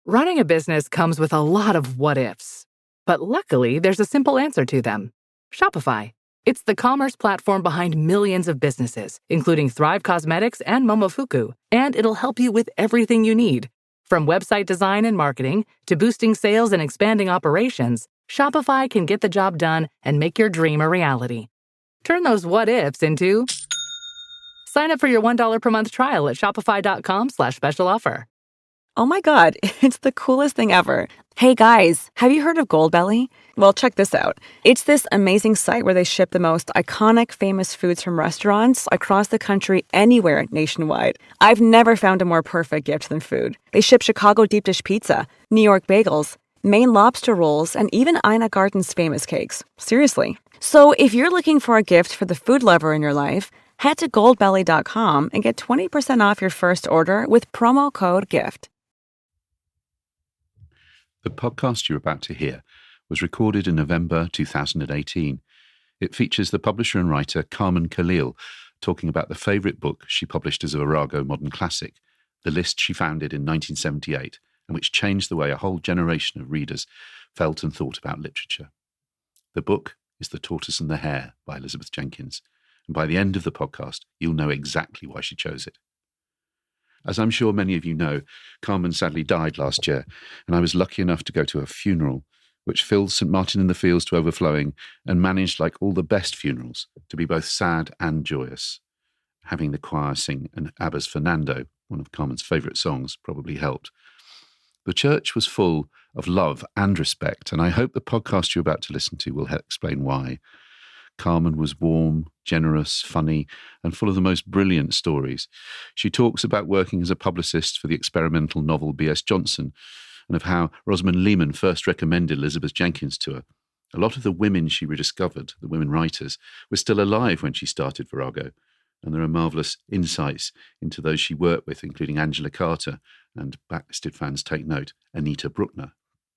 Running a business comes with a lot of what-ifs. But luckily, there's a simple answer to them. Shopify. It's the commerce platform behind millions of businesses, including Thrive Cosmetics and Momofuku, and it'll help you with everything you need. From website design and marketing to boosting sales and expanding operations, Shopify can get the job done and make your dream a reality. Turn those what-ifs into... Sign up for your $1 per month trial at shopify.com/special offer. Oh my God, it's the coolest thing ever. Hey guys, have you heard of Goldbelly? Well, check this out. It's this amazing site where they ship the most iconic famous foods from restaurants across the country anywhere nationwide. I've never found a more perfect gift than food. They ship Chicago deep dish pizza, New York bagels, Maine lobster rolls, and even Ina Garten's famous cakes. Seriously. So if you're looking for a gift for the food lover in your life, head to goldbelly.com and get 20% off your first order with promo code GIFT. The podcast you're about to hear was recorded in November 2018. It features the publisher and writer Carmen Callil talking about the favourite book she published as a Virago Modern Classic, the list she founded in 1978, and which changed the way a whole generation of readers felt and thought about literature. The book is The Tortoise and the Hare by Elizabeth Jenkins, and by the end of the podcast, you'll know exactly why she chose it. As I'm sure many of you know, Carmen sadly died last year, and I was lucky enough to go to her funeral, which filled St. Martin-in-the-Fields to overflowing and managed, like all the best funerals, to be both sad and joyous. Having the choir sing an ABBA's Fernando, one of Carmen's favourite songs, probably helped. The church was full of love and respect, and I hope the podcast you're about to listen to will help explain why. Carmen was warm, generous, funny, and full of the most brilliant stories. She talks about working as a publicist for the experimental novel B.S. Johnson, and of how Rosamund Lehman first recommended Elizabeth Jenkins to her. A lot of the women she rediscovered, the women writers, were still alive when she started Virago, and there are marvellous insights into those she worked with, including Angela Carter, and Backlisted fans take note, Anita Bruckner.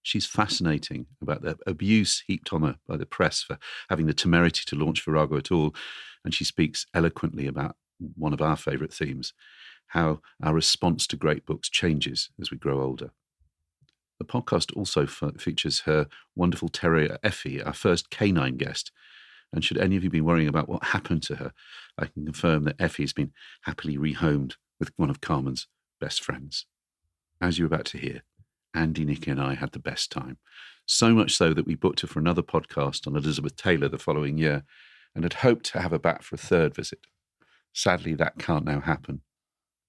She's fascinating about the abuse heaped on her by the press for having the temerity to launch Virago at all, and she speaks eloquently about one of our favourite themes, how our response to great books changes as we grow older. The podcast also features her wonderful terrier, Effie, our first canine guest, and should any of you be worrying about what happened to her, I can confirm that Effie has been happily rehomed with one of Carmen's best friends. As you're about to hear, Andy, Nikki and I had the best time. So much so that we booked her for another podcast on Elizabeth Taylor the following year and had hoped to have her back for a third visit. Sadly, that can't now happen.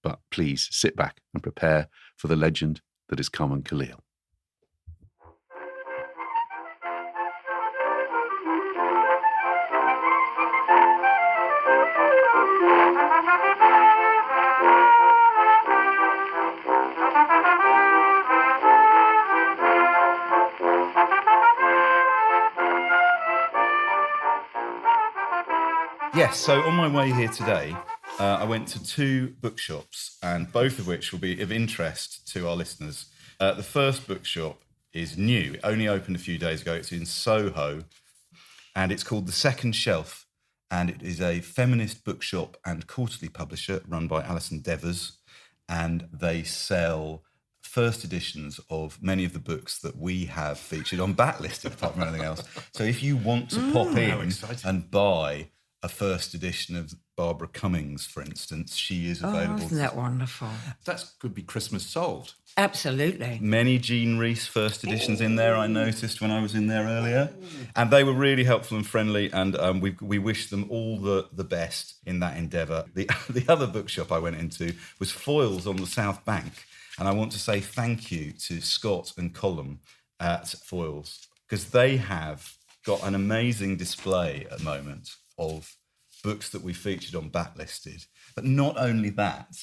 But please sit back and prepare for the legend that is Carmen Callil. Yes, so on my way here today, I went to two bookshops, and both of which will be of interest to our listeners. The first bookshop is new. It only opened a few days ago. It's in Soho, and it's called The Second Shelf, and it is a feminist bookshop and quarterly publisher run by Alison Devers, and they sell first editions of many of the books that we have featured on Backlisted, apart from anything else. So if you want to pop in and buy a first edition of Barbara Cummings, for instance, she is available. Isn't that wonderful? That could be Christmas solved. Absolutely. Many Jean Rhys first editions in there, I noticed when I was in there earlier. And they were really helpful and friendly, and we wish them all the best in that endeavour. The other bookshop I went into was Foyles on the South Bank, and I want to say thank you to Scott and Colm at Foyles, because they have got an amazing display at the moment of books that we featured on Backlisted. But not only that,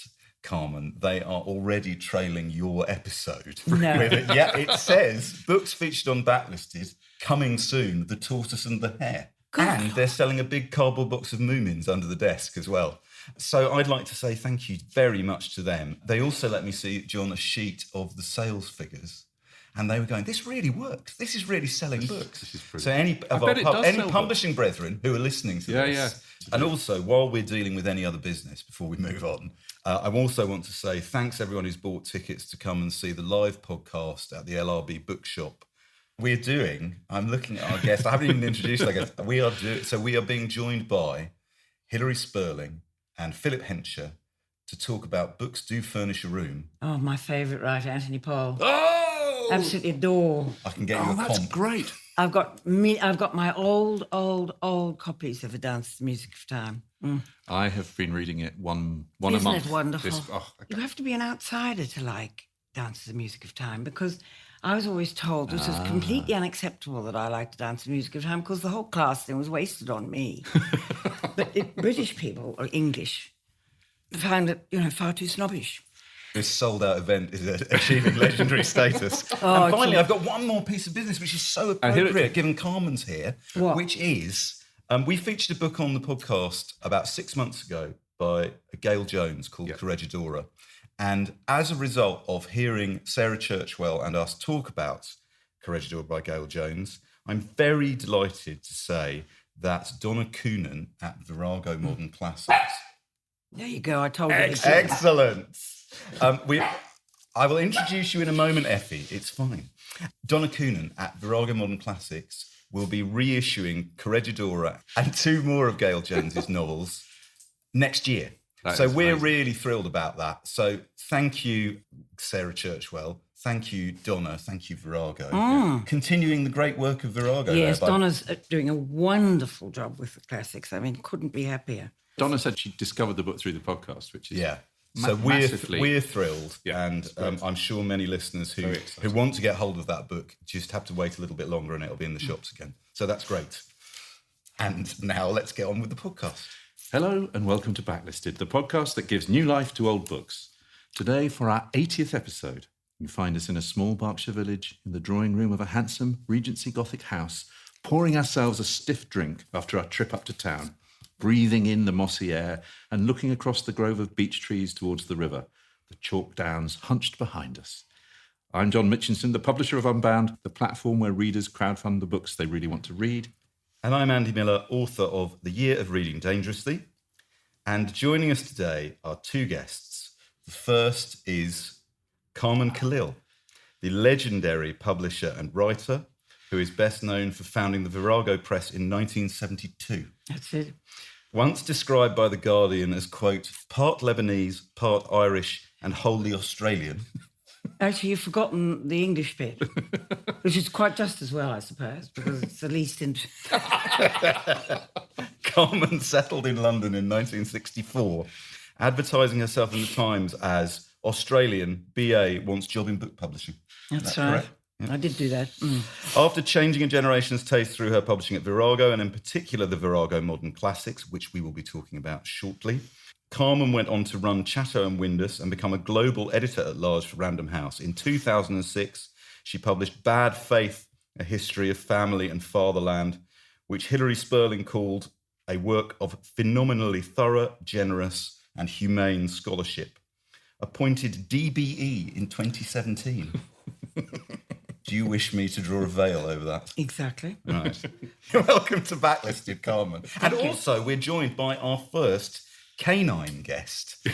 Carmen, they are already trailing your episode. No. Yeah, it says, books featured on Backlisted, coming soon, The Tortoise and the Hare. God. And they're selling a big cardboard box of Moomins under the desk as well. So I'd like to say thank you very much to them. They also let me see, John, a sheet of the sales figures. And they were going, this really works. This is really selling books. This is brilliant. So any publishing brethren who are listening to this, and also while we're dealing with any other business before we move on, I also want to say thanks everyone who's bought tickets to come and see the live podcast at the LRB bookshop. I'm looking at our guest. I haven't even introduced our guest. We are being joined by Hilary Spurling and Philip Hencher to talk about Books Do Furnish a Room. Oh, my favourite writer, Anthony Paul. Oh! Absolutely adore. I can get you a that's comp. great. I've got my old copies of The Dance to the Music of Time. I have been reading it one a Isn't month. it wonderful? Okay. You have to be an outsider to like Dance to the Music of Time, because I was always told this was completely unacceptable that I liked to dance to the music of time, because the whole class thing was wasted on me. But British people, or English, find it, far too snobbish. This sold-out event is achieving legendary status. And finally, I've got one more piece of business, which is so appropriate, given Carmen's here, which is, we featured a book on the podcast about 6 months ago by Gail Jones called Corregidora. And as a result of hearing Sarah Churchwell and us talk about Corregidora by Gail Jones, I'm very delighted to say that Donna Coonan at Virago Modern Classics. There you go, I told you. Excellent. I will introduce you in a moment, Effie. It's fine. Donna Coonan at Virago Modern Classics will be reissuing Corregidora and 2 more of Gail Jones's novels next year. So we're amazing. Really thrilled about that. So thank you, Sarah Churchwell. Thank you, Donna. Thank you, Virago. Continuing the great work of Virago. Yes, Donna's doing a wonderful job with the classics. I mean, couldn't be happier. Donna said she discovered the book through the podcast, which is so we're thrilled, and great. I'm sure many listeners who want to get hold of that book just have to wait a little bit longer, and it'll be in the shops again. So that's great. And now let's get on with the podcast. Hello and welcome to Backlisted, the podcast that gives new life to old books. Today, for our 80th episode, you find us in a small Berkshire village in the drawing room of a handsome Regency Gothic house, pouring ourselves a stiff drink after our trip up to town, breathing in the mossy air and looking across the grove of beech trees towards the river, the chalk downs hunched behind us. I'm John Mitchinson, the publisher of Unbound, the platform where readers crowdfund the books they really want to read. And I'm Andy Miller, author of The Year of Reading Dangerously. And joining us today are 2 guests. The first is Carmen Callil, the legendary publisher and writer who is best known for founding the Virago Press in 1972. That's it. Once described by The Guardian as, quote, part Lebanese, part Irish and wholly Australian. Actually, you've forgotten the English bit, which is quite just as well, I suppose, because it's the least interesting. Carmen settled in London in 1964, advertising herself in the Times as Australian, BA, wants job in book publishing. That's right. Correct? Yeah. I did do that. After changing a generation's taste through her publishing at Virago, and in particular the Virago Modern Classics, which we will be talking about shortly, Carmen went on to run Chatto Windus and become a global editor-at-large for Random House. In 2006, she published Bad Faith, A History of Family and Fatherland, which Hilary Spurling called a work of phenomenally thorough, generous and humane scholarship. Appointed DBE in 2017. Do you wish me to draw a veil over that? Exactly. Right. Welcome to Backlisted, Carmen. And also, we're joined by our first canine guest,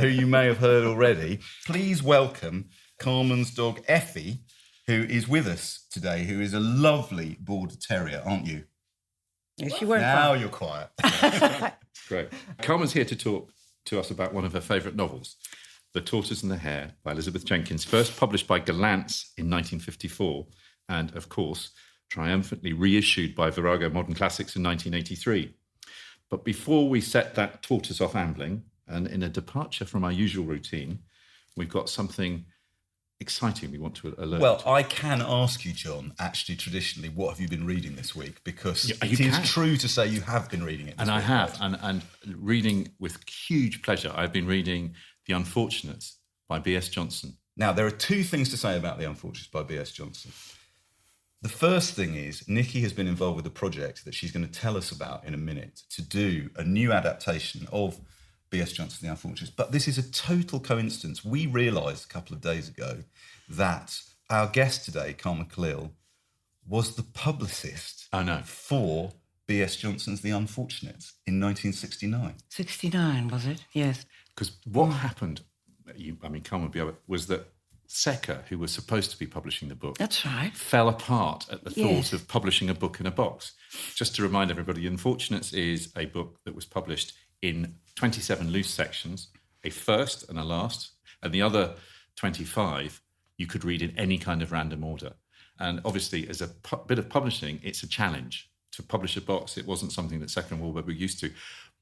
who you may have heard already. Please welcome Carmen's dog, Effie, who is with us today, who is a lovely border terrier, aren't you? Yes, you weren't. Now you're quiet. Great. Carmen's here to talk to us about one of her favourite novels, The Tortoise and the Hare by Elizabeth Jenkins, first published by Gollancz in 1954 and, of course, triumphantly reissued by Virago Modern Classics in 1983. But before we set that tortoise off ambling, and in a departure from our usual routine, we've got something exciting we want to alert. Well, I can ask you, John, actually, traditionally, what have you been reading this week? Because it is true to say you have been reading it this week. And I have, and reading with huge pleasure. I've been reading The Unfortunates by B.S. Johnson. Now, there are 2 things to say about The Unfortunates by B.S. Johnson. The first thing is, Nikki has been involved with a project that she's going to tell us about in a minute to do a new adaptation of B.S. Johnson, The Unfortunates. But this is a total coincidence. We realised a couple of days ago that our guest today, Carmen Callil, was the publicist for B.S. Johnson's The Unfortunates in 1969. 69, was it? Yes. Because what happened, Carmen would be able, was that Secker, who was supposed to be publishing the book, That's right. fell apart at the thought Yes. of publishing a book in a box. Just to remind everybody, The Unfortunates is a book that was published in 27 loose sections, a first and a last, and the other 25 you could read in any kind of random order. And obviously, as a bit of publishing, it's a challenge. To publish a box, it wasn't something that Secker and Wahlberg were used to.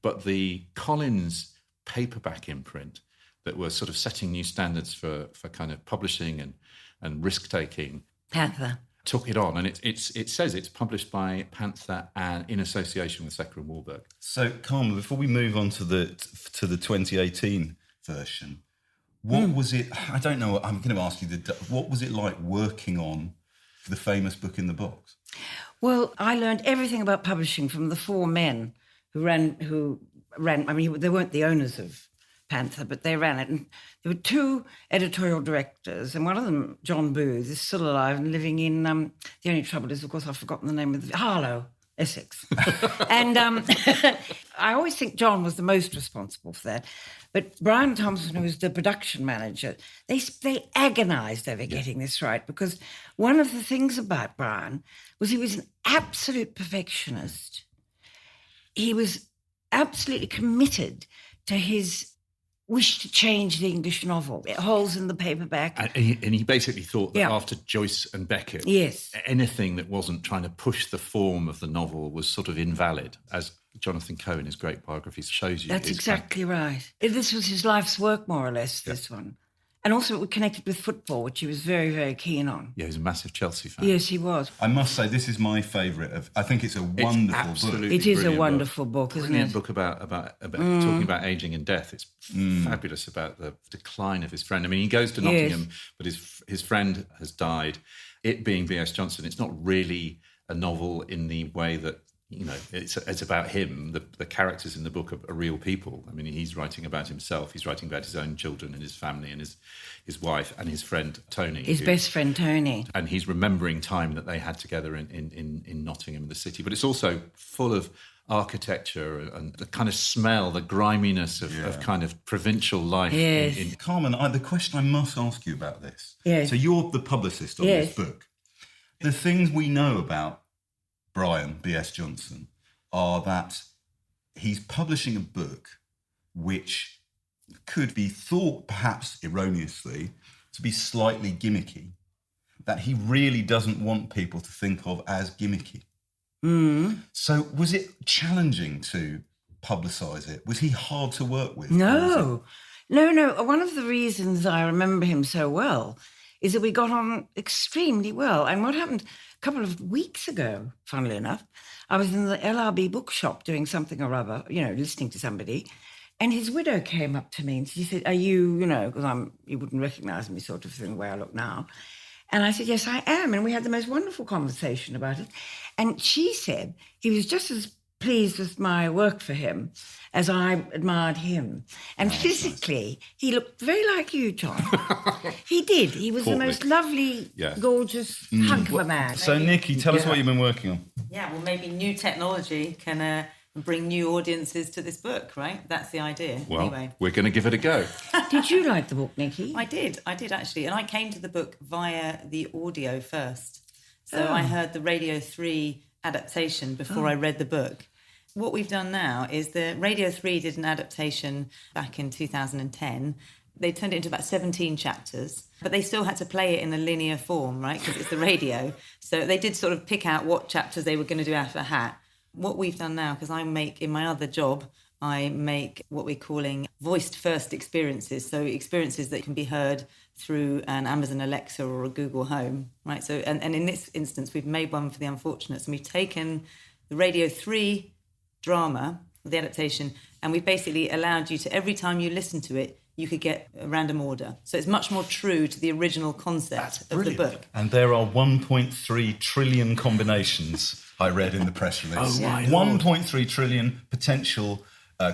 But the Collins paperback imprint that was sort of setting new standards for kind of publishing and risk-taking. Panther. Took it on, and it says it's published by Panther and in association with Secker and Wahlberg. So, Carmen, before we move on to the 2018 version, what was it? I don't know. I'm going to ask you what was it like working on the famous book in the box? Well, I learned everything about publishing from the four men who ran. I mean, they weren't the owners of Panther, but they ran it. And there were two editorial directors, and one of them, John Booth, is still alive and living in, the only trouble is, of course, I've forgotten the name of Harlow, Essex. And I always think John was the most responsible for that. But Brian Thompson, who was the production manager, they agonised over getting this right, because one of the things about Brian was he was an absolute perfectionist. He was absolutely committed to his wish to change the English novel. Holes in the paperback. And he basically thought that after Joyce and Beckett, yes, anything that wasn't trying to push the form of the novel was sort of invalid, as Jonathan Coe in his great biography shows you. That's exactly right. This was his life's work, more or less, this one. And also it connected with football, which he was very, very keen on. Yeah, he was a massive Chelsea fan. Yes, he was. I must say, this is my favourite of. I think it's a wonderful book. It is a wonderful book, isn't Brilliant it? book about talking about ageing and death. It's fabulous about the decline of his friend. I mean, he goes to Nottingham, but his friend has died. It being B.S. Johnson, it's not really a novel in the way that, you know, it's about him. The characters in the book are real people. I mean, he's writing about himself. He's writing about his own children and his family and his wife and his friend Tony. His best friend Tony. And he's remembering time that they had together in Nottingham, in the city. But it's also full of architecture and the kind of smell, the griminess of kind of provincial life. Yes. Carmen, the question I must ask you about this. Yes. So you're the publicist on this book. The things we know about Brian B.S. Johnson are that he's publishing a book which could be thought, perhaps erroneously, to be slightly gimmicky, that he really doesn't want people to think of as gimmicky. So was it challenging to publicise it? Was he hard to work with? No. One of the reasons I remember him so well is that we got on extremely well. And what happened a couple of weeks ago, funnily enough, I was in the LRB bookshop doing something or other, listening to somebody, and his widow came up to me and she said, are you, because you wouldn't recognise me sort of thing, the way I look now. And I said, yes, I am. And we had the most wonderful conversation about it. And she said he was just as pleased with my work for him as I admired him. And physically, he looked very like you, John. He did. He was the most lovely, gorgeous hunk of a man. So, Nikki, tell us what you've been working on. Yeah, well, maybe new technology can bring new audiences to this book, right? That's the idea. Well, anyway, we're going to give it a go. Did you like the book, Nikki? I did actually. And I came to the book via the audio first. So I heard the Radio 3 adaptation before I read the book. What we've done now is the Radio 3 did an adaptation back in 2010. They turned it into about 17 chapters, but they still had to play it in a linear form, right? Because it's the radio. So they did sort of pick out what chapters they were going to do out of a hat. What we've done now, because in my other job, I make what we're calling voiced first experiences. So experiences that can be heard through an Amazon Alexa or a Google Home, right? So, and in this instance, we've made one for The Unfortunates, and we've taken the Radio 3 drama, the adaptation, and we've basically allowed you to, every time you listen to it, you could get a random order. So it's much more true to the original concept of the book. And there are 1.3 trillion combinations, I read in the press release. Oh, my 1.3 trillion potential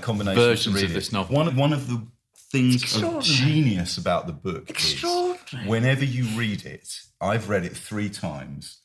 combinations versions to read of this it. novel. One of the things of genius about the book is whenever you read it, I've read it 3 times,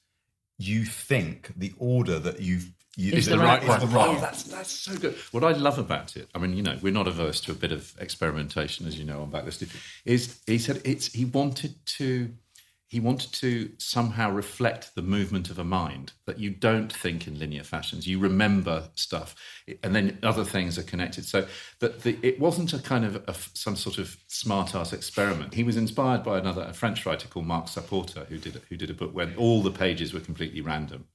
you think the order that is the right one. Oh, that's so good. What I love about it, I mean, we're not averse to a bit of experimentation, as you know, on Backlisted, is he said he wanted to somehow reflect the movement of a mind, that you don't think in linear fashions, you remember stuff, and then other things are connected. So that it wasn't a kind of some sort of smart-ass experiment. He was inspired by a French writer called Marc Saporta, who did a book where all the pages were completely random.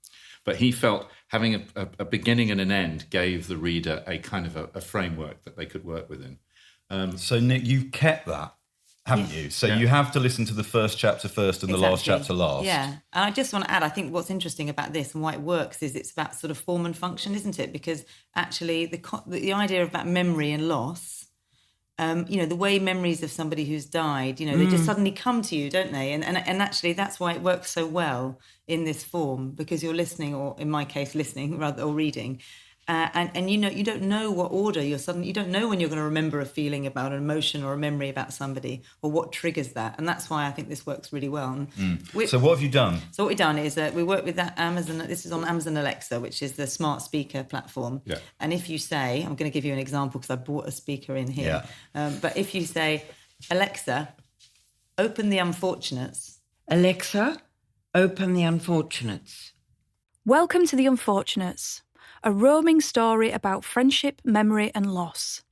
But he felt having a beginning and an end gave the reader a kind of a framework that they could work within. So, Nick, you've kept that, haven't you? So you have to listen to the first chapter first and the last chapter last. Yeah. And I just want to add, I think what's interesting about this and why it works is it's about sort of form and function, isn't it? Because actually the idea about memory and loss, the way memories of somebody who's died, they just suddenly come to you, don't they? And actually that's why it works so well in this form, because you're listening, or in my case, listening rather, or reading. And you don't know what order you don't know when you're going to remember a feeling about an emotion or a memory about somebody, or what triggers that. And that's why I think this works really well. So what have you done? So what we've done is we work with that Amazon. This is on Amazon Alexa, which is the smart speaker platform. Yeah. And if you say, I'm going to give you an example because I brought a speaker in here. Yeah. But if you say, Alexa, open The Unfortunates. Alexa, open The Unfortunates. Welcome to The Unfortunates, a roaming story about friendship, memory and loss,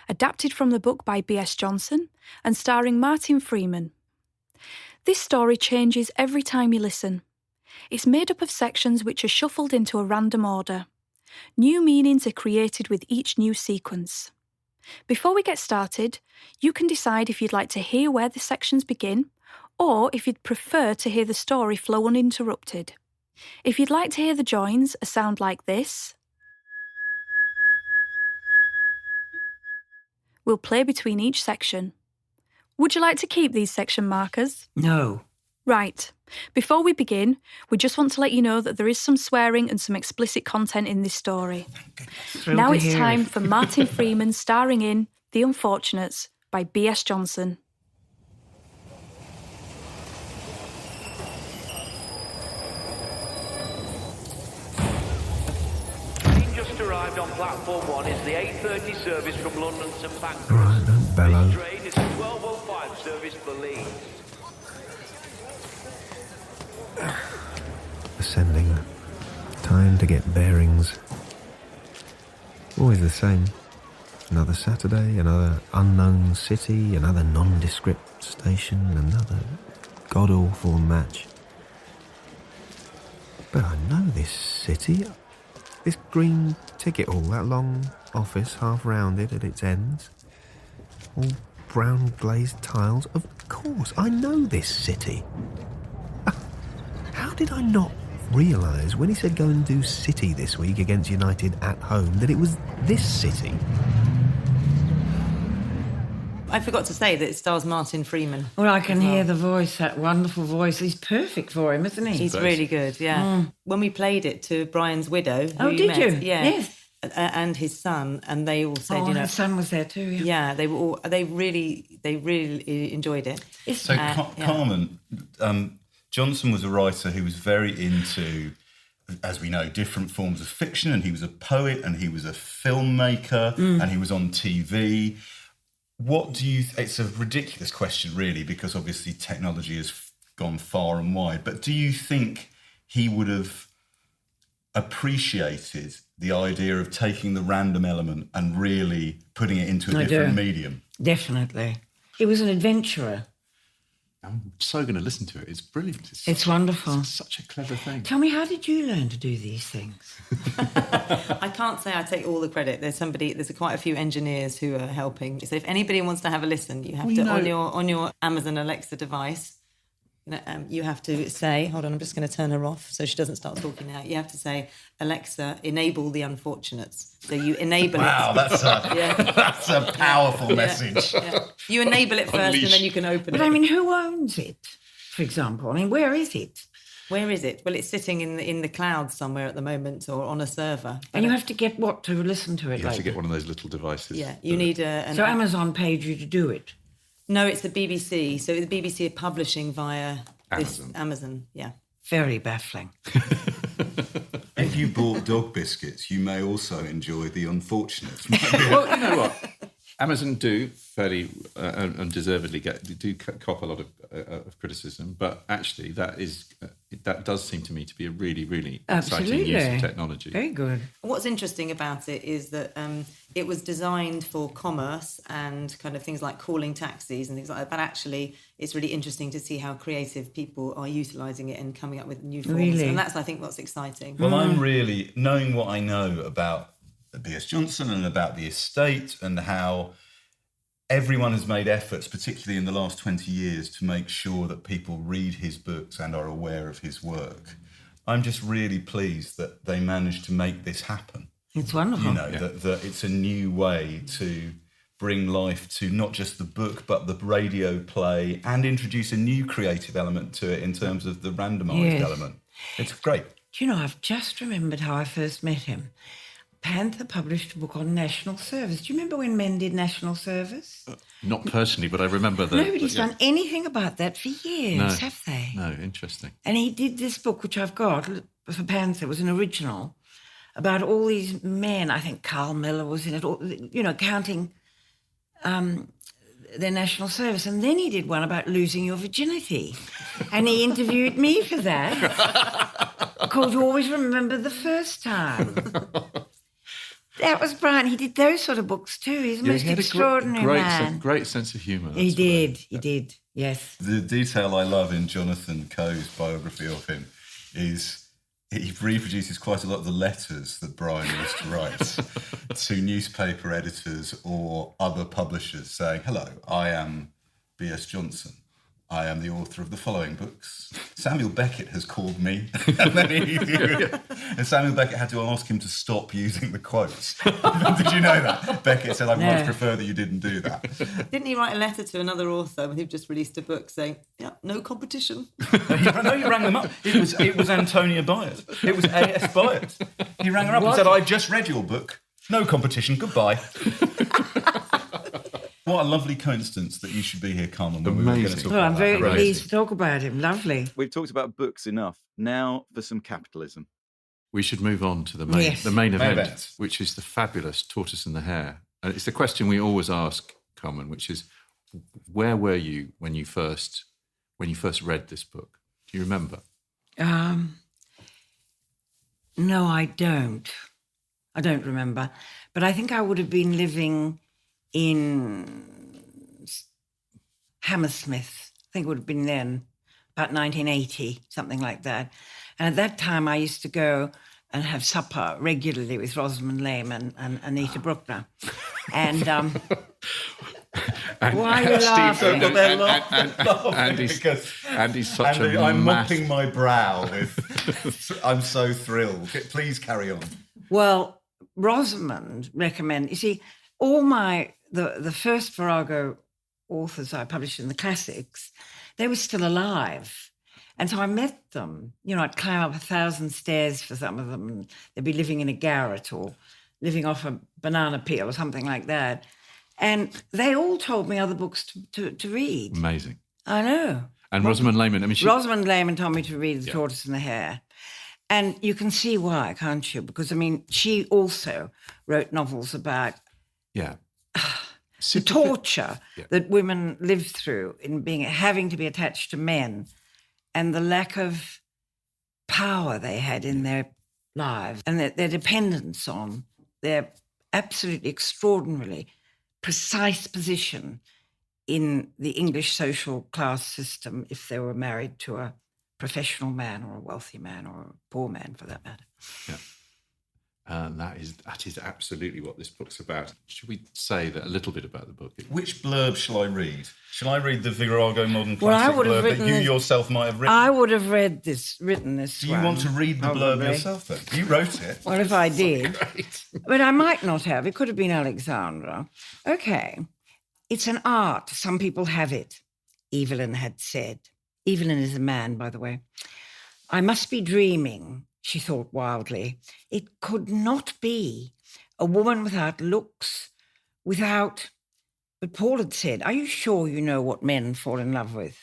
adapted from the book by B.S. Johnson and starring Martin Freeman. This story changes every time you listen. It's made up of sections which are shuffled into a random order. New meanings are created with each new sequence. Before we get started, you can decide if you'd like to hear where the sections begin, or if you'd prefer to hear the story flow uninterrupted. If you'd like to hear the joins, a sound like this, we'll play between each section. Would you like to keep these section markers? No. Right. Before we begin, we just want to let you know that there is some swearing and some explicit content in this story. Now it's time for Martin Freeman starring in The Unfortunates by B.S. Johnson. Just arrived on platform 1 is the 8:30 service from London St Pancras. All right, don't bellow. This train is the 12:05 service for Leeds. Ascending. Time to get bearings. Always the same. Another Saturday, another unknown city, another nondescript station, another god-awful match. But I know this city. This green ticket hall, that long office half-rounded at its ends. All brown glazed tiles. Of course, I know this city. How did I not realise when he said go and do City this week against United at home that it was this city? I forgot to say that it stars Martin Freeman. Well, I can hear the voice, that wonderful voice. He's perfect for him, isn't he? He's really good, yeah. When we played it to Brian's widow, who did met, you? Yeah. Yes. And his son, and they all said, his son was there too. Yeah, they were all. They really enjoyed it. So, Carmen, Johnson was a writer who was very into, as we know, different forms of fiction, and he was a poet, and he was a filmmaker, and he was on TV. What do you... It's a ridiculous question, really, because obviously technology has gone far and wide, but do you think he would have appreciated the idea of taking the random element and really putting it into a different medium? Definitely. He was an adventurer. I'm so going to listen to it. It's brilliant. It's wonderful. It's such a clever thing. Tell me, how did you learn to do these things? I can't say I take all the credit. There's quite a few engineers who are helping. So if anybody wants to have a listen, you have on your Amazon Alexa device, you have to say, hold on, I'm just going to turn her off so she doesn't start talking now. You have to say, Alexa, enable The Unfortunates. So you enable it. Wow, that's a powerful message. Yeah. You enable it first and then you can open it. But I mean, who owns it, for example? I mean, where is it? Where is it? Well, it's sitting in the clouds somewhere at the moment, or on a server. And you have to get what to listen to it? You have to get one of those little devices. Yeah, you need So Amazon paid you to do it? No, it's the BBC. So the BBC are publishing via Amazon. Yeah. Very baffling. If you bought dog biscuits, you may also enjoy The Unfortunates. Well, you know what? Amazon do fairly undeservedly cop a lot of criticism, but actually that does seem to me to be a really, really exciting use of technology. Very good. What's interesting about it is that it was designed for commerce and kind of things like calling taxis and things like that, but actually it's really interesting to see how creative people are utilising it and coming up with new forms. Really? And that's, I think, what's exciting. Well, I'm really, knowing what I know about B.S. Johnson and about the estate and how everyone has made efforts, particularly in the last 20 years, to make sure that people read his books and are aware of his work. I'm just really pleased that they managed to make this happen. It's wonderful. You know, that it's a new way to bring life to not just the book, but the radio play, and introduce a new creative element to it in terms of the randomised element. It's great. Do you know, I've just remembered how I first met him. Panther published a book on national service. Do you remember when men did national service? Not personally, but I remember that. Nobody's done anything about that for years, have they? No, interesting. And he did this book, which I've got for Panther, it was an original, about all these men. I think Carl Miller was in it, all, you know, counting their national service. And then he did one about losing your virginity. And he interviewed me for that. Called You Always Remember the First Time. That was Brian. He did those sort of books too. He's the most extraordinary man. Great sense of humour. He did, yes. The detail I love in Jonathan Coe's biography of him is he reproduces quite a lot of the letters that Brian used to write to newspaper editors or other publishers saying, "Hello, I am B.S. Johnson. I am the author of the following books. Samuel Beckett has called me." And Samuel Beckett had to ask him to stop using the quotes. Did you know that? Beckett said, "I much prefer that you didn't do that." Didn't he write a letter to another author when he just released a book saying, "Yeah, no competition"? No, he rang them up. It was Antonia Byers. It was A.S. Byers. He rang her up and said, "I've just read your book. No competition. Goodbye." What a lovely coincidence that you should be here, Carmen. When we were going to talk about I'm very pleased to talk about him. Lovely. We've talked about books enough. Now for some capitalism. We should move on to the main event, which is the fabulous Tortoise and the Hare. And it's the question we always ask, Carmen, which is, where were you when you first read this book? Do you remember? No, I don't. I don't remember. But I think I would have been living in Hammersmith. I think it would have been then, about 1980, something like that. And at that time, I used to go and have supper regularly with Rosamund Lehman and Anita Bruckner. And why are you laughing? Andy's such a I'm mopping my brow with... I'm so thrilled. Please carry on. Well, Rosamund recommended... You see, all the first Virago authors I published in the classics, they were still alive. And so I met them. You know, I'd climb up 1,000 stairs for some of them, and they'd be living in a garret or living off a banana peel or something like that. And they all told me other books to read. Amazing. I know. And Rosamund Lehman, Rosamund Lehman told me to read The Tortoise and the Hare. And you can see why, can't you? Because, I mean, she also wrote novels about the torture that women lived through in having to be attached to men and the lack of power they had in their lives and their dependence on their absolutely extraordinarily precise position in the English social class system if they were married to a professional man or a wealthy man or a poor man, for that matter. Yeah. That is absolutely what this book's about. Should we say a little bit about the book? Which blurb shall I read? Shall I read the Virago Modern Classics blurb that you yourself might have written? I would have written this. Do you want to read the blurb yourself then? You wrote it. Well, if I did. But I might not have. It could have been Alexandra. Okay. It's an art. Some people have it, Evelyn had said. Evelyn is a man, by the way. I must be dreaming, she thought wildly. It could not be. A woman without looks, without... But Paul had said, are you sure you know what men fall in love with?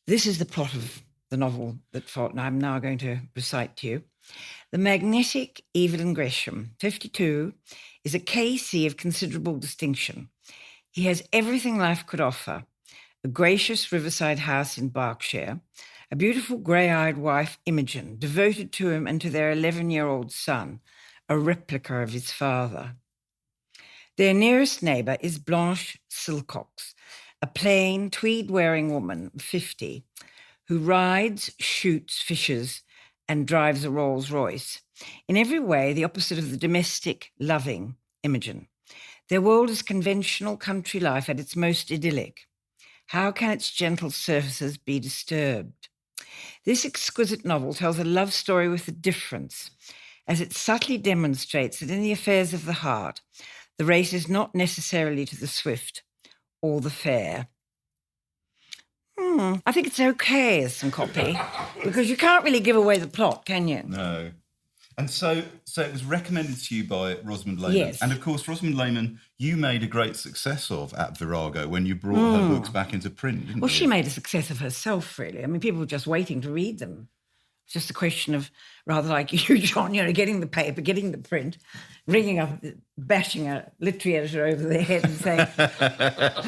This is the plot of the novel that I'm now going to recite to you. The magnetic Evelyn Gresham, 52, is a KC of considerable distinction. He has everything life could offer: a gracious riverside house in Berkshire, a beautiful grey-eyed wife, Imogen, devoted to him and to their 11-year-old son, a replica of his father. Their nearest neighbour is Blanche Silcox, a plain, tweed-wearing woman, 50, who rides, shoots, fishes, and drives a Rolls-Royce. In every way, the opposite of the domestic, loving Imogen. Their world is conventional country life at its most idyllic. How can its gentle surfaces be disturbed? This exquisite novel tells a love story with a difference, as it subtly demonstrates that in the affairs of the heart, the race is not necessarily to the swift or the fair. I think it's okay as some copy, because you can't really give away the plot, can you? No. And so it was recommended to you by Rosamund Lehman. Yes. And of course, Rosamund Lehman, you made a great success of at Virago when you brought her books back into print, didn't you? Well, she made a success of herself, really. I mean, people were just waiting to read them. It's just a question of, rather like you, John, getting the paper, getting the print, ringing up, bashing a literary editor over the head and saying,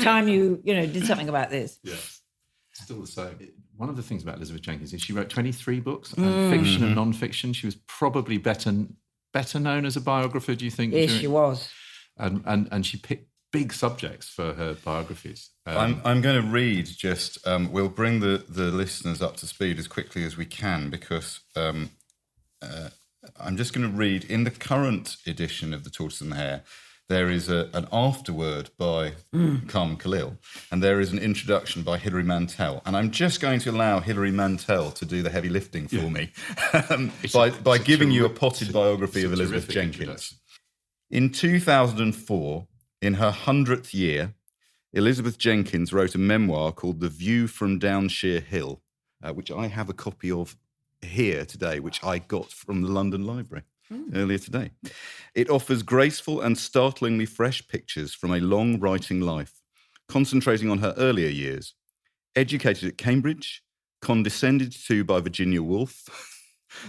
time you did something about this. Yeah. Still the same. One of the things about Elizabeth Jenkins is she wrote 23 books, and fiction and non-fiction. She was probably better known as a biographer, do you think? Yes, she was. And she picked big subjects for her biographies. I'm going to read just, we'll bring the listeners up to speed as quickly as we can, because I'm just going to read, in the current edition of The Tortoise and the Hare, there is an afterword by Carmen Callil, and there is an introduction by Hilary Mantel. And I'm just going to allow Hilary Mantel to do the heavy lifting for me by giving you a potted biography of Elizabeth Jenkins. In 2004, in her 100th year, Elizabeth Jenkins wrote a memoir called The View from Downshire Hill, which I have a copy of here today, which I got from the London Library earlier today. It offers graceful and startlingly fresh pictures from a long writing life, concentrating on her earlier years. Educated at Cambridge, condescended to by Virginia Woolf,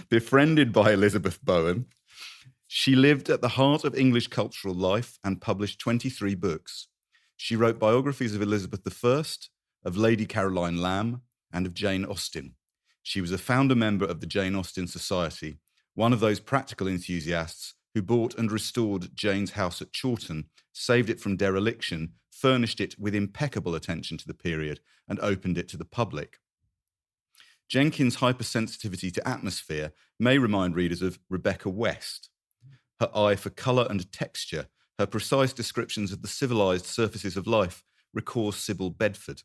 befriended by Elizabeth Bowen, she lived at the heart of English cultural life and published 23 books. She wrote biographies of Elizabeth I, of Lady Caroline Lamb, and of Jane Austen. She was a founder member of the Jane Austen Society, one of those practical enthusiasts who bought and restored Jane's house at Chawton, saved it from dereliction, furnished it with impeccable attention to the period, and opened it to the public. Jenkins' hypersensitivity to atmosphere may remind readers of Rebecca West. Her eye for colour and texture, her precise descriptions of the civilised surfaces of life, recalls Sybil Bedford.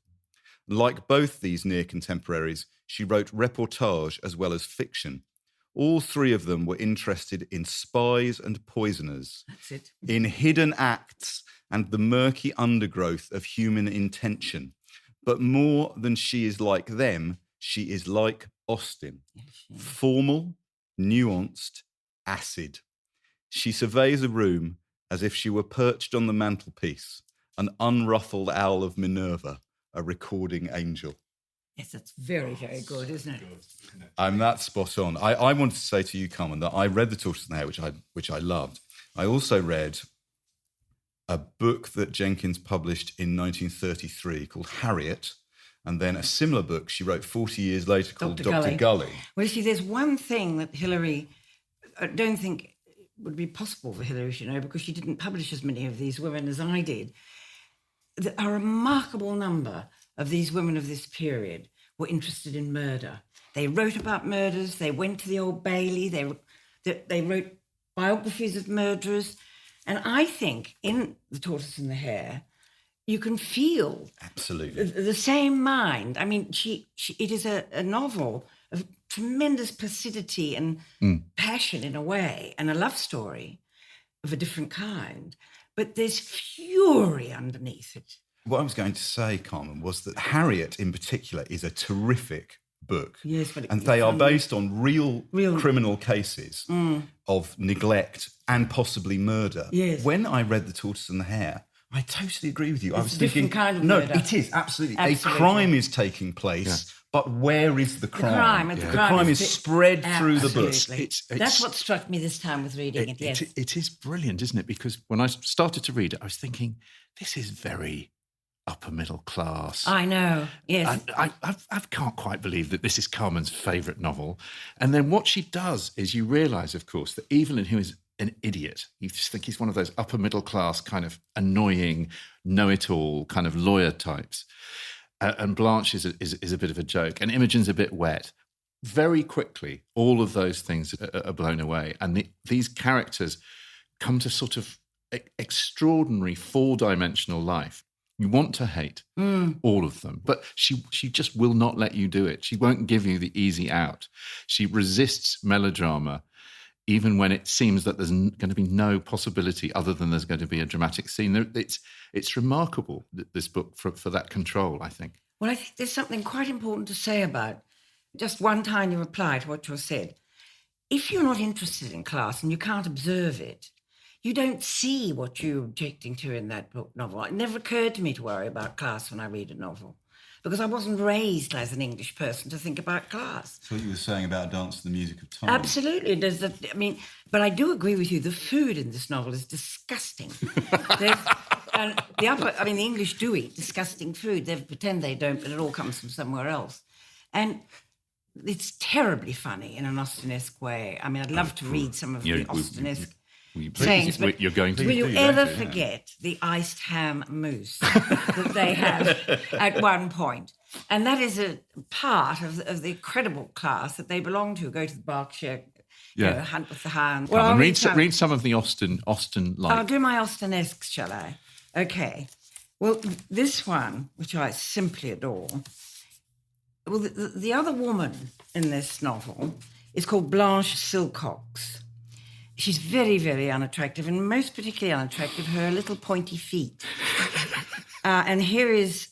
Like both these near contemporaries, she wrote reportage as well as fiction. All three of them were interested in spies and poisoners, in hidden acts and the murky undergrowth of human intention. But more than she is like them, she is like Austen. Formal, nuanced, acid. She surveys a room as if she were perched on the mantelpiece, an unruffled owl of Minerva, a recording angel. Yes, that's very, very good, isn't it? I'm that spot on. I wanted to say to you, Carmen, that I read The Tortoise and the Hare, which I loved. I also read a book that Jenkins published in 1933 called Harriet, and then a similar book she wrote 40 years later called Dr. Gully. Well, you see, there's one thing that Hilary, I don't think would be possible for Hilary, because she didn't publish as many of these women as I did. A remarkable number of these women of this period were interested in murder. They wrote about murders. They went to the Old Bailey. They wrote biographies of murderers. And I think in The Tortoise and the Hare, you can feel absolutely the same mind. I mean, it is a novel of tremendous placidity and passion in a way, and a love story of a different kind. But there's fury underneath it. What I was going to say, Carmen, was that Harriet in particular is a terrific book. Yes, but and they are based on real criminal cases of neglect and possibly murder. Yes. When I read The Tortoise and the Hare, I totally agree with you. I was a thinking, different kind of no, murder. it is, absolutely. A crime is taking place, but where is the crime? The crime is spread through the book. That's what struck me this time with reading it, yes. It is brilliant, isn't it? Because when I started to read it, I was thinking, this is very upper middle class. I know, yes. I can't quite believe that this is Carmen's favourite novel. And then what she does is you realise, of course, that Evelyn, who is an idiot, you just think he's one of those upper middle class kind of annoying, know-it-all kind of lawyer types. And Blanche is a bit of a joke. And Imogen's a bit wet. Very quickly, all of those things are blown away. And these characters come to sort of extraordinary four-dimensional life. You want to hate all of them, but she just will not let you do it. She won't give you the easy out. She resists melodrama, even when it seems that there's going to be no possibility other than there's going to be a dramatic scene. It's remarkable, this book, for that control, I think. Well, I think there's something quite important to say about just one tiny reply to what you said. If you're not interested in class and you can't observe it, you don't see what you're objecting to in that novel. It never occurred to me to worry about class when I read a novel, because I wasn't raised as an English person to think about class. That's what you were saying about Dance to the Music of Time. Absolutely. But I do agree with you. The food in this novel is disgusting. The English do eat disgusting food. They pretend they don't, but it all comes from somewhere else. And it's terribly funny in an Austenesque way. I mean, I'd love to read some of the Austenesque sayings, but you're going to will you ever forget the iced ham mousse that they have at one point? And that is a part of the credible class that they belong to. Go to the Berkshire, hunt with the hounds. Well, read some of the Austen life. I'll do my Austenesques, shall I? Okay. Well, this one, which I simply adore. Well, the other woman in this novel is called Blanche Silcox. She's very, very unattractive, and most particularly unattractive, her little pointy feet. And here is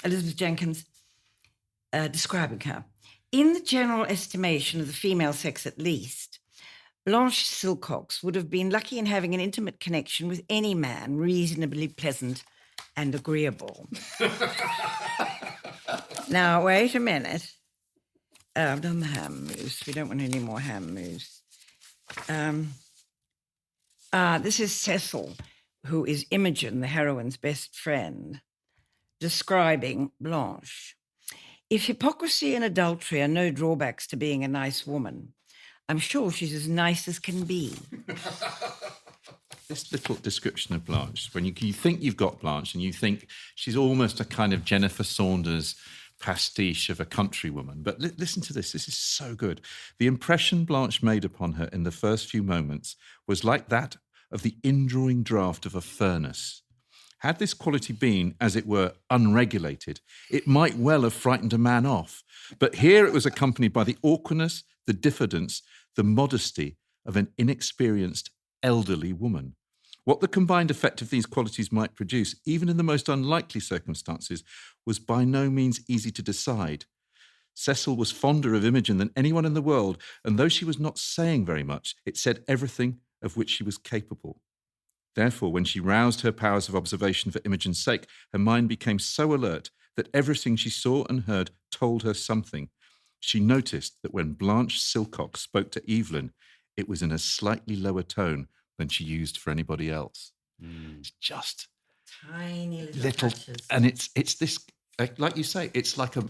Elizabeth Jenkins describing her. In the general estimation of the female sex at least, Blanche Silcox would have been lucky in having an intimate connection with any man reasonably pleasant and agreeable. Now, wait a minute. I've done the ham mousse. We don't want any more ham mousse. This is Cecil, who is Imogen, the heroine's best friend, describing Blanche. If hypocrisy and adultery are no drawbacks to being a nice woman, I'm sure she's as nice as can be. This little description of Blanche, when you think you've got Blanche and you think she's almost a kind of Jennifer Saunders pastiche of a countrywoman. But listen to this. This is so good. The impression Blanche made upon her in the first few moments was like that of the indrawing draught of a furnace. Had this quality been, as it were, unregulated, it might well have frightened a man off. But here it was accompanied by the awkwardness, the diffidence, the modesty of an inexperienced elderly woman. What the combined effect of these qualities might produce, even in the most unlikely circumstances, was by no means easy to decide. Cecil was fonder of Imogen than anyone in the world, and though she was not saying very much, it said everything of which she was capable. Therefore, when she roused her powers of observation for Imogen's sake, her mind became so alert that everything she saw and heard told her something. She noticed that when Blanche Silcox spoke to Evelyn, it was in a slightly lower tone than she used for anybody else. It's just tiny little touches. And it's this, like you say, it's like a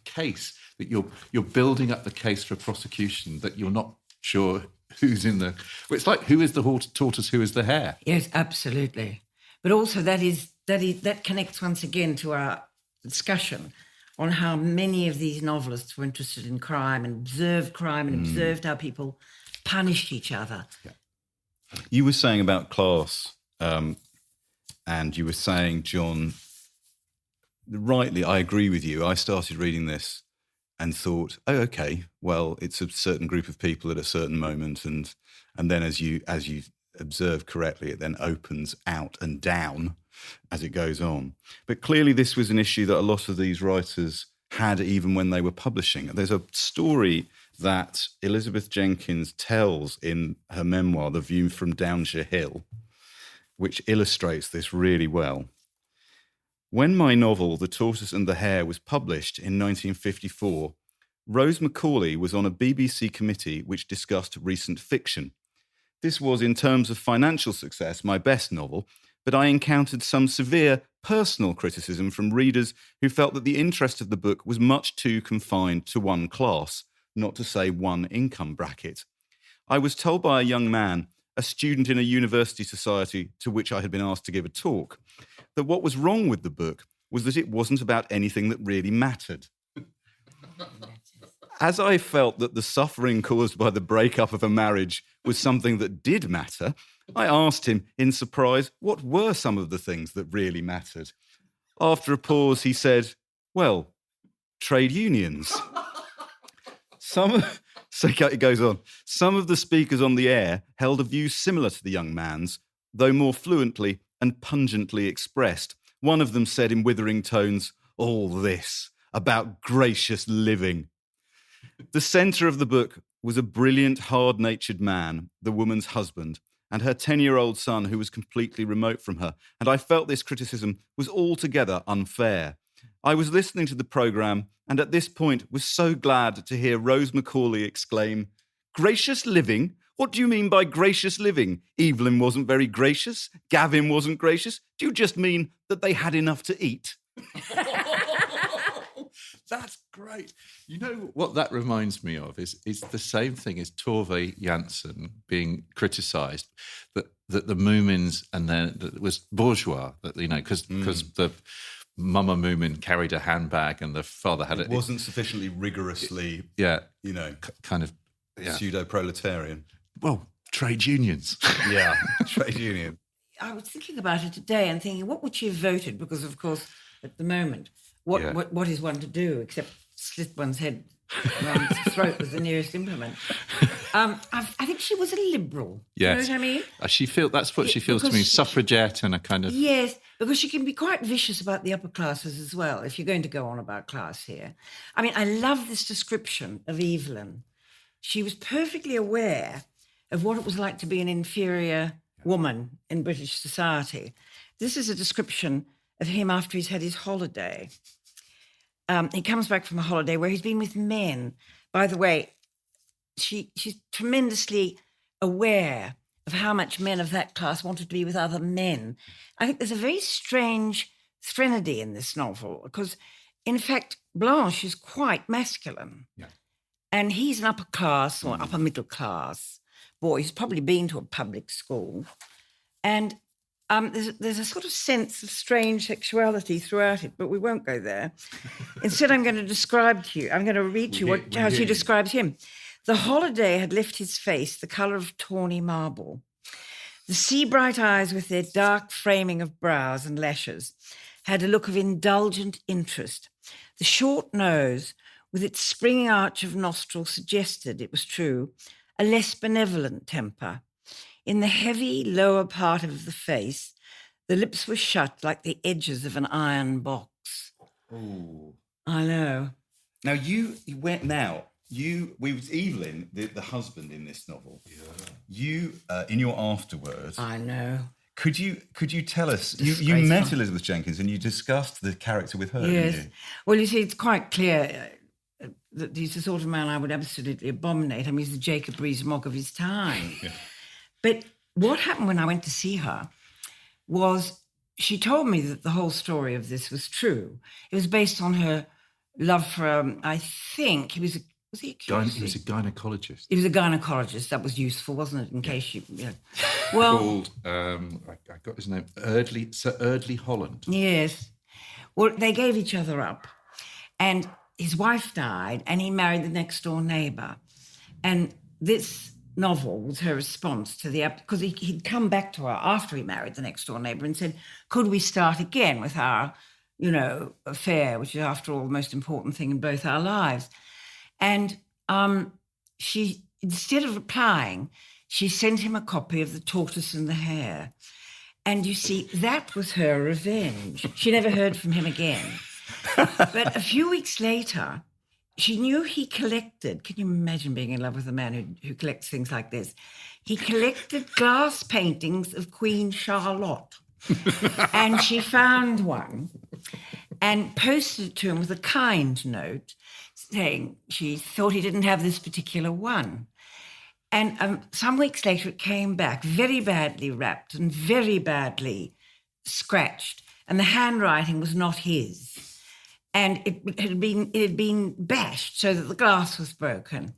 case that you're building up the case for a prosecution that you're not sure who's in the. Well, it's like who is the tortoise, who is the hare? Yes, absolutely. But also that connects once again to our discussion on how many of these novelists were interested in crime and observed how people punished each other. Yeah. You were saying about class, and you were saying, John, rightly, I agree with you. I started reading this and thought, oh, okay, well, it's a certain group of people at a certain moment, and then as you observe correctly, it then opens out and down as it goes on. But clearly this was an issue that a lot of these writers had even when they were publishing. There's a story that Elizabeth Jenkins tells in her memoir, The View from Downshire Hill, which illustrates this really well. When my novel, The Tortoise and the Hare, was published in 1954, Rose Macaulay was on a BBC committee which discussed recent fiction. This was, in terms of financial success, my best novel, but I encountered some severe personal criticism from readers who felt that the interest of the book was much too confined to one class, not to say one income bracket. I was told by a young man, a student in a university society to which I had been asked to give a talk, that what was wrong with the book was that it wasn't about anything that really mattered. As I felt that the suffering caused by the breakup of a marriage was something that did matter, I asked him in surprise what were some of the things that really mattered. After a pause, he said, well, trade unions. So it goes on. Some of the speakers on the air held a view similar to the young man's, though more fluently and pungently expressed. One of them said in withering tones, all this about gracious living. The centre of the book was a brilliant, hard-natured man, the woman's husband, and her 10-year-old son who was completely remote from her, and I felt this criticism was altogether unfair. I was listening to the programme and at this point was so glad to hear Rose Macaulay exclaim, gracious living? What do you mean by gracious living? Evelyn wasn't very gracious? Gavin wasn't gracious? Do you just mean that they had enough to eat? That's great. You know what that reminds me of is the same thing as Tove Jansson being criticised, that the Moomins and then that it was bourgeois, that because the Mama Moomin carried a handbag and the father had it. It wasn't sufficiently rigorously, kind of pseudo-proletarian. Well, trade unions. Yeah, trade union. I was thinking about it today and thinking, what would she have voted? Because, of course, at the moment, what is one to do except slit one's head around its throat with the nearest implement? I think she was a liberal. Yes. You know what I mean? That's what she feels to me, suffragette and a kind of... Yes, because she can be quite vicious about the upper classes as well, if you're going to go on about class here. I mean, I love this description of Evelyn. She was perfectly aware of what it was like to be an inferior woman in British society. This is a description of him after he's had his holiday. He comes back from a holiday where he's been with men. By the way, she's tremendously aware of how much men of that class wanted to be with other men. I think there's a very strange threnody in this novel because, in fact, Blanche is quite masculine. Yeah. And he's an upper class or upper middle class boy. He's probably been to a public school. And there's a sort of sense of strange sexuality throughout it, but we won't go there. Instead, I'm going to read to you how she describes him. The holiday had left his face the colour of tawny marble. The sea-bright eyes with their dark framing of brows and lashes had a look of indulgent interest. The short nose, with its springing arch of nostril, suggested, it was true, a less benevolent temper. In the heavy lower part of the face, the lips were shut like the edges of an iron box. Oh, I know. Now we was Evelyn, the husband in this novel. Yeah. You, in your afterword, I know. Could you tell us? You met Elizabeth Jenkins and you discussed the character with her. Yes. Didn't you? Well, you see, it's quite clear that he's the sort of man I would absolutely abominate. I mean, he's the Jacob Rees-Mogg of his time. Yeah. But what happened when I went to see her was she told me that the whole story of this was true. It was based on her love for, I think, he was a gynecologist. He was a gynecologist. That was useful, wasn't it? In case you know. Well, called, I got his name, Sir Eardley Holland. Yes. Well, they gave each other up. And his wife died and he married the next door neighbour. And this novel was her response to because he'd come back to her after he married the next door neighbour and said, could we start again with our, affair, which is after all the most important thing in both our lives. And she, instead of replying, she sent him a copy of The Tortoise and the Hare. And you see, that was her revenge. She never heard from him again. But a few weeks later, she knew he collected. Can you imagine being in love with a man who collects things like this? He collected glass paintings of Queen Charlotte. And she found one and posted it to him with a kind note saying she thought he didn't have this particular one. And some weeks later, it came back very badly wrapped and very badly scratched. And the handwriting was not his. And it had been bashed so that the glass was broken.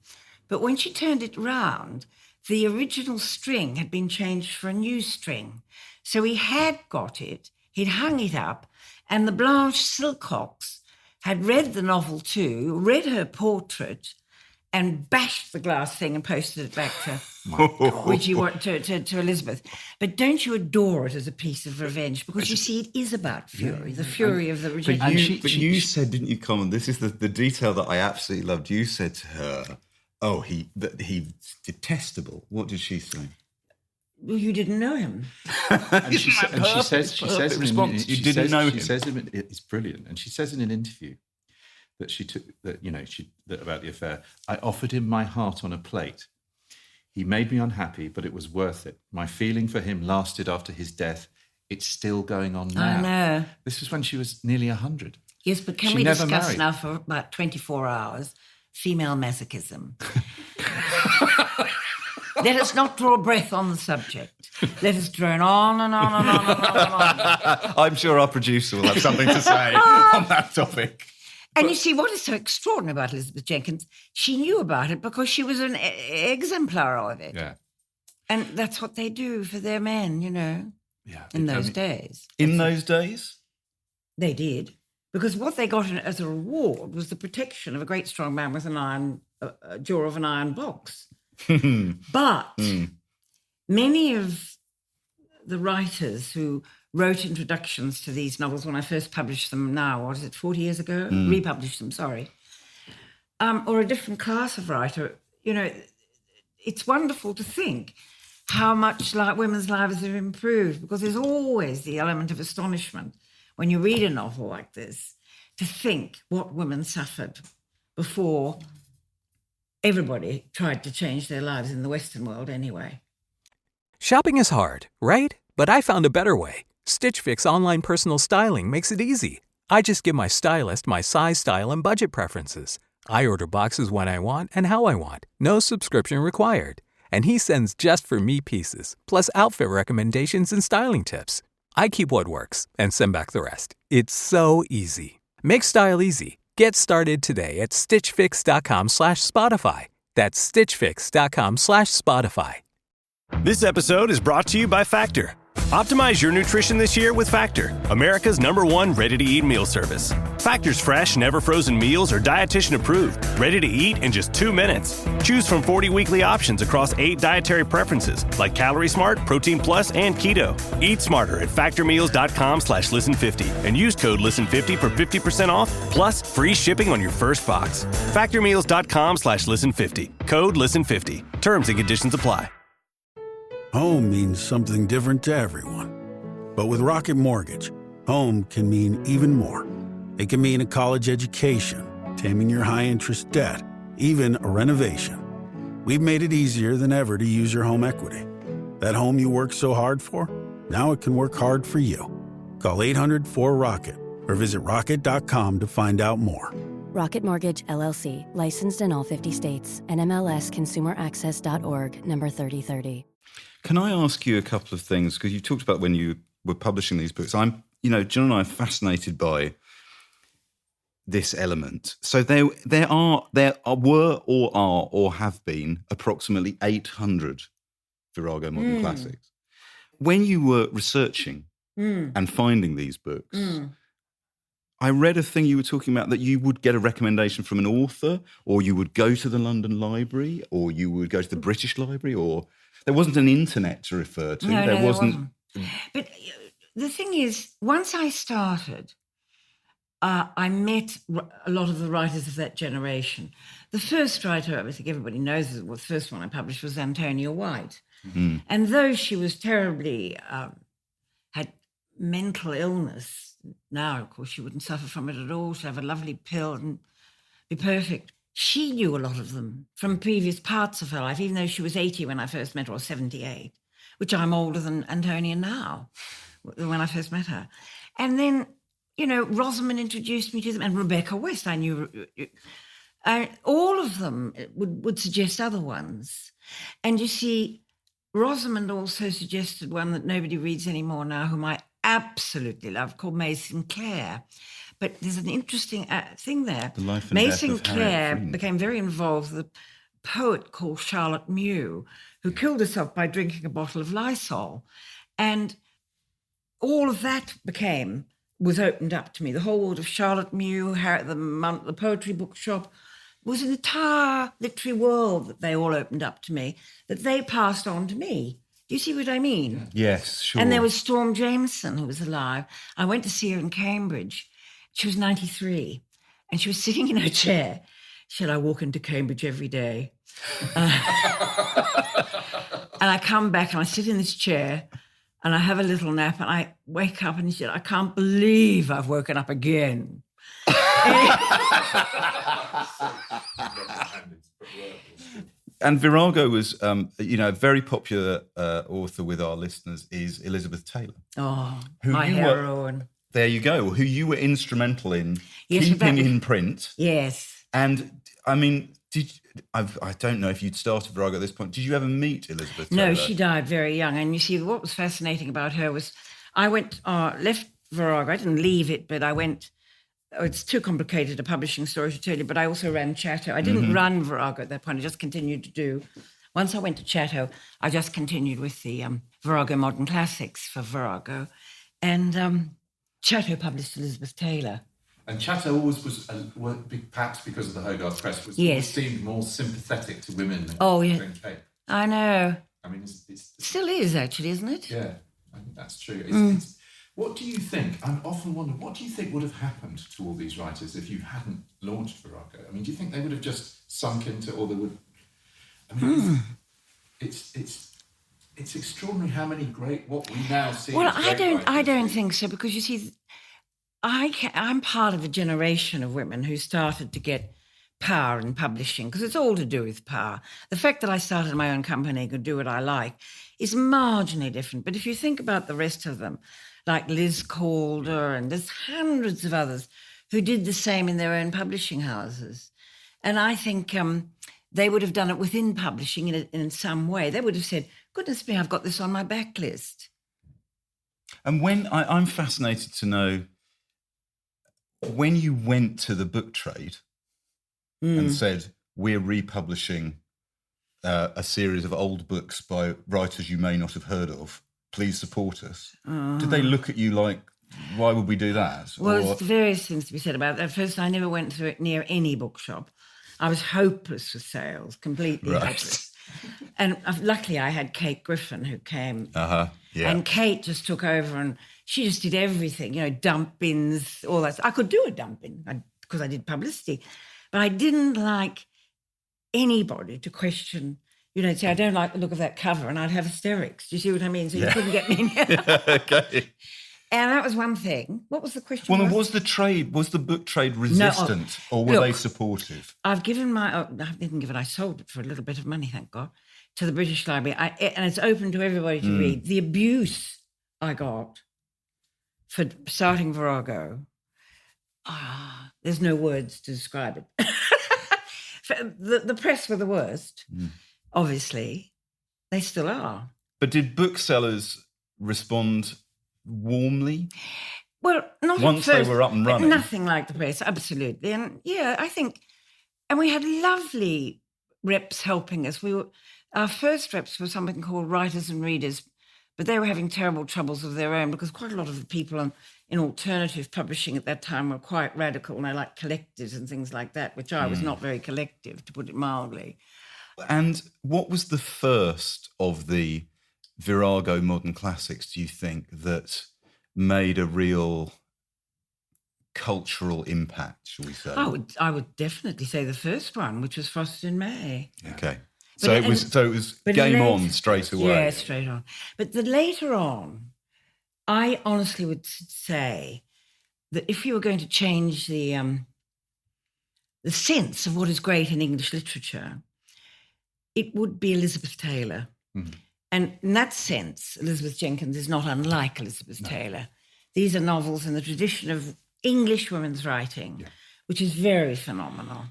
But when she turned it round, the original string had been changed for a new string. So he had got it, he'd hung it up, and the Blanche Silcox had read the novel too, read her portrait, and bashed the glass thing and posted it back to to Elizabeth. But don't you adore it as a piece of revenge? Because you see, it is about fury, the fury of the rejection. But you said, didn't you, Carmen, this is the detail that I absolutely loved. You said to her, he's detestable. What did she say? Well, you didn't know him. She says it's brilliant. And she says in an interview that she took that about the affair. I offered him my heart on a plate. He made me unhappy, but it was worth it. My feeling for him lasted after his death. It's still going on now. I know. This was when she was nearly 100. Yes, but can we discuss now for about 24 hours female masochism? Let us not draw breath on the subject. Let us drone on and on and on and on and on. I'm sure our producer will have something to say on that topic. And you see, what is so extraordinary about Elizabeth Jenkins, she knew about it because she was an exemplar of it. Yeah. And that's what they do for their men, in those days. In those days? They did. Because what they got as a reward was the protection of a great strong man with a jaw of an iron box. But many of the writers who wrote introductions to these novels when I first published them now, 40 years ago? Republished them, sorry. Or a different class of writer, it's wonderful to think how much women's lives have improved, because there's always the element of astonishment when you read a novel like this, to think what women suffered before everybody tried to change their lives in the Western world anyway. Shopping is hard, right? But I found a better way. Stitch Fix online personal styling makes it easy. I just give my stylist my size, style, and budget preferences. I order boxes when I want and how I want. No subscription required. And he sends just for me pieces, plus outfit recommendations and styling tips. I keep what works and send back the rest. It's so easy. Make style easy. Get started today at stitchfix.com/Spotify. That's stitchfix.com/Spotify. This episode is brought to you by Factor. Optimize your nutrition this year with Factor, America's #1 ready-to-eat meal service. Factor's fresh, never-frozen meals are dietitian-approved, ready to eat in just 2 minutes. Choose from 40 weekly options across 8 dietary preferences, like Calorie Smart, Protein Plus, and Keto. Eat smarter at factormeals.com/listen50 and use code listen50 for 50% off, plus free shipping on your first box. Factormeals.com/listen50, code listen50. Terms and conditions apply. Home means something different to everyone. But with Rocket Mortgage, home can mean even more. It can mean a college education, taming your high-interest debt, even a renovation. We've made it easier than ever to use your home equity. That home you worked so hard for, now it can work hard for you. Call 800-4ROCKET or visit rocket.com to find out more. Rocket Mortgage, LLC, licensed in all 50 states, NMLSconsumeraccess.org, number 3030. Can I ask you a couple of things? Because you talked about when you were publishing these books. John and I are fascinated by this element. So there were or have been approximately 800 Virago Modern Classics. When you were researching and finding these books, I read a thing you were talking about that you would get a recommendation from an author, or you would go to the London Library, or you would go to the British Library, or there wasn't an internet to refer to. No, there wasn't. But the thing is, once I started, I met a lot of the writers of that generation. The first writer, I think everybody knows, the first one I published was Antonia White. And though she was terribly, had mental illness, now, of course, she wouldn't suffer from it at all. She'd have a lovely pill and be perfect. She knew a lot of them from previous parts of her life, even though she was 80 when I first met her, or 78, which I'm older than Antonia now, when I first met her. And then, Rosamond introduced me to them, and Rebecca West, I knew. All of them would suggest other ones. And you see, Rosamond also suggested one that nobody reads anymore now, whom I absolutely love, called May Sinclair. But there's an interesting thing there. The Life and May Death of Harriet Sinclair Freeman became very involved with a poet called Charlotte Mew, who killed herself by drinking a bottle of Lysol. And all of that was opened up to me. The whole world of Charlotte Mew, Harriet, the poetry bookshop, was an entire literary world that they all opened up to me, that they passed on to me. Do you see what I mean? Yes, sure. And there was Storm Jameson, who was alive. I went to see her in Cambridge. She was 93, and she was sitting in her chair. She said, I walk into Cambridge every day. And I come back and I sit in this chair and I have a little nap and I wake up and she said, I can't believe I've woken up again. And Virago was, a very popular author with our listeners is Elizabeth Taylor. Oh, my heroine. There you go. Who you were instrumental in keeping in print. Yes. And I mean, I don't know if you'd started Virago at this point. Did you ever meet Elizabeth Taylor? No, she died very young. And you see, what was fascinating about her was I left Virago. I didn't leave it, but I went. It's too complicated a publishing story to tell you, but I also ran Chatto. I didn't run Virago at that point. I just continued to do. Once I went to Chatto, I just continued with the Virago Modern Classics for Virago. And Chatto published Elizabeth Taylor. And Chatto always was, perhaps because of the Hogarth Press, seemed more sympathetic to women than Kate. I know. I mean, it's still is, actually, isn't it? Yeah, I think that's true. What do you think? I often wonder, what do you think would have happened to all these writers if you hadn't launched Virago? I mean, do you think they would have just sunk into, or they would? I mean, it's extraordinary how many what we now see. Well, I don't think so, because you see, I'm part of a generation of women who started to get power in publishing, because it's all to do with power. The fact that I started my own company and could do what I like is marginally different. But if you think about the rest of them, like Liz Calder, and there's hundreds of others who did the same in their own publishing houses. And I think they would have done it within publishing in some way. They would have said, goodness me, I've got this on my backlist. And when I'm fascinated to know, when you went to the book trade and said, we're republishing a series of old books by writers you may not have heard of, please support us. Did they look at you like, why would we do that? Well, there's various things to be said about that. First, I never went near any bookshop. I was hopeless with sales, completely hopeless. And luckily, I had Kate Griffin, who came. And Kate just took over, and she just did everything, dump bins, all that. I could do a dump bin because I did publicity. But I didn't like anybody to question, say, I don't like the look of that cover, and I'd have hysterics. Do you see what I mean? So you couldn't get me in here. Okay. And that was one thing. What was the question? Well, was the book trade resistant, or were they supportive? I didn't give it, I sold it for a little bit of money, thank God, to the British Library. And it's open to everybody to read. The abuse I got for starting Virago, there's no words to describe it. The press were the worst, obviously. They still are. But did booksellers respond warmly? Well, not once they were up and running. Nothing like the press, absolutely. And I think, and we had lovely reps helping us. Our first reps were something called Writers and Readers, but they were having terrible troubles of their own, because quite a lot of the people in alternative publishing at that time were quite radical, and they liked collectives and things like that, which I was not very collective, to put it mildly. And what was the first of the Virago Modern Classics, do you think, that made a real cultural impact, shall we say? I would definitely say the first one, which was Frost in May. Okay. So it was game on straight away. Yeah, straight on. But later on, I honestly would say that if you were going to change the sense of what is great in English literature, it would be Elizabeth Taylor. Mm. And in that sense, Elizabeth Jenkins is not unlike Elizabeth Taylor. These are novels in the tradition of English women's writing, which is very phenomenal.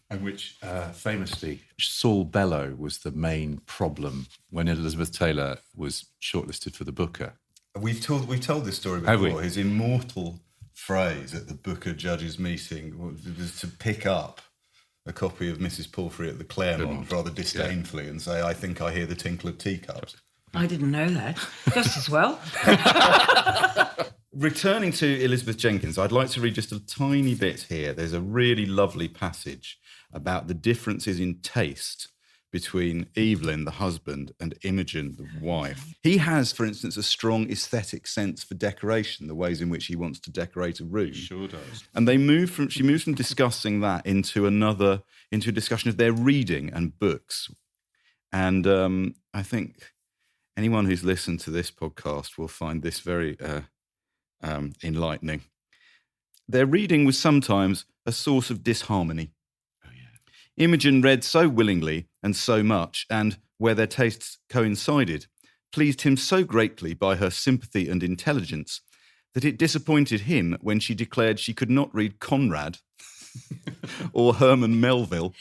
And which, famously, Saul Bellow was the main problem when Elizabeth Taylor was shortlisted for the Booker. We've told this story before. His immortal phrase at the Booker judges' meeting was to pick up a copy of Mrs. Palfrey at the Claremont rather disdainfully and say, "I think I hear the tinkle of teacups." I didn't know that. Just as well. Returning to Elizabeth Jenkins, I'd like to read just a tiny bit here. There's a really lovely passage about the differences in taste between Evelyn, the husband, and Imogen, the wife. He has, for instance, a strong aesthetic sense for decoration, the ways in which he wants to decorate a room. Sure does. And she moves from discussing that into a discussion of their reading and books. And I think anyone who's listened to this podcast will find this very enlightening. Their reading was sometimes a source of disharmony. Imogen read so willingly and so much, and where their tastes coincided, pleased him so greatly by her sympathy and intelligence that it disappointed him when she declared she could not read Conrad or Herman Melville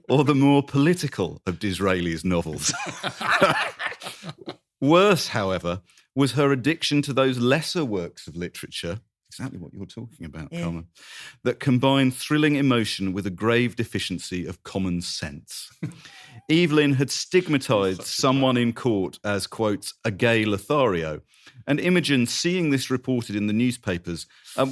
or the more political of Disraeli's novels. Worse, however, was her addiction to those lesser works of literature, exactly what you're talking about, Carmen, that combine thrilling emotion with a grave deficiency of common sense. Evelyn had stigmatised someone in court as, quote, a gay Lothario, and Imogen, seeing this reported in the newspapers,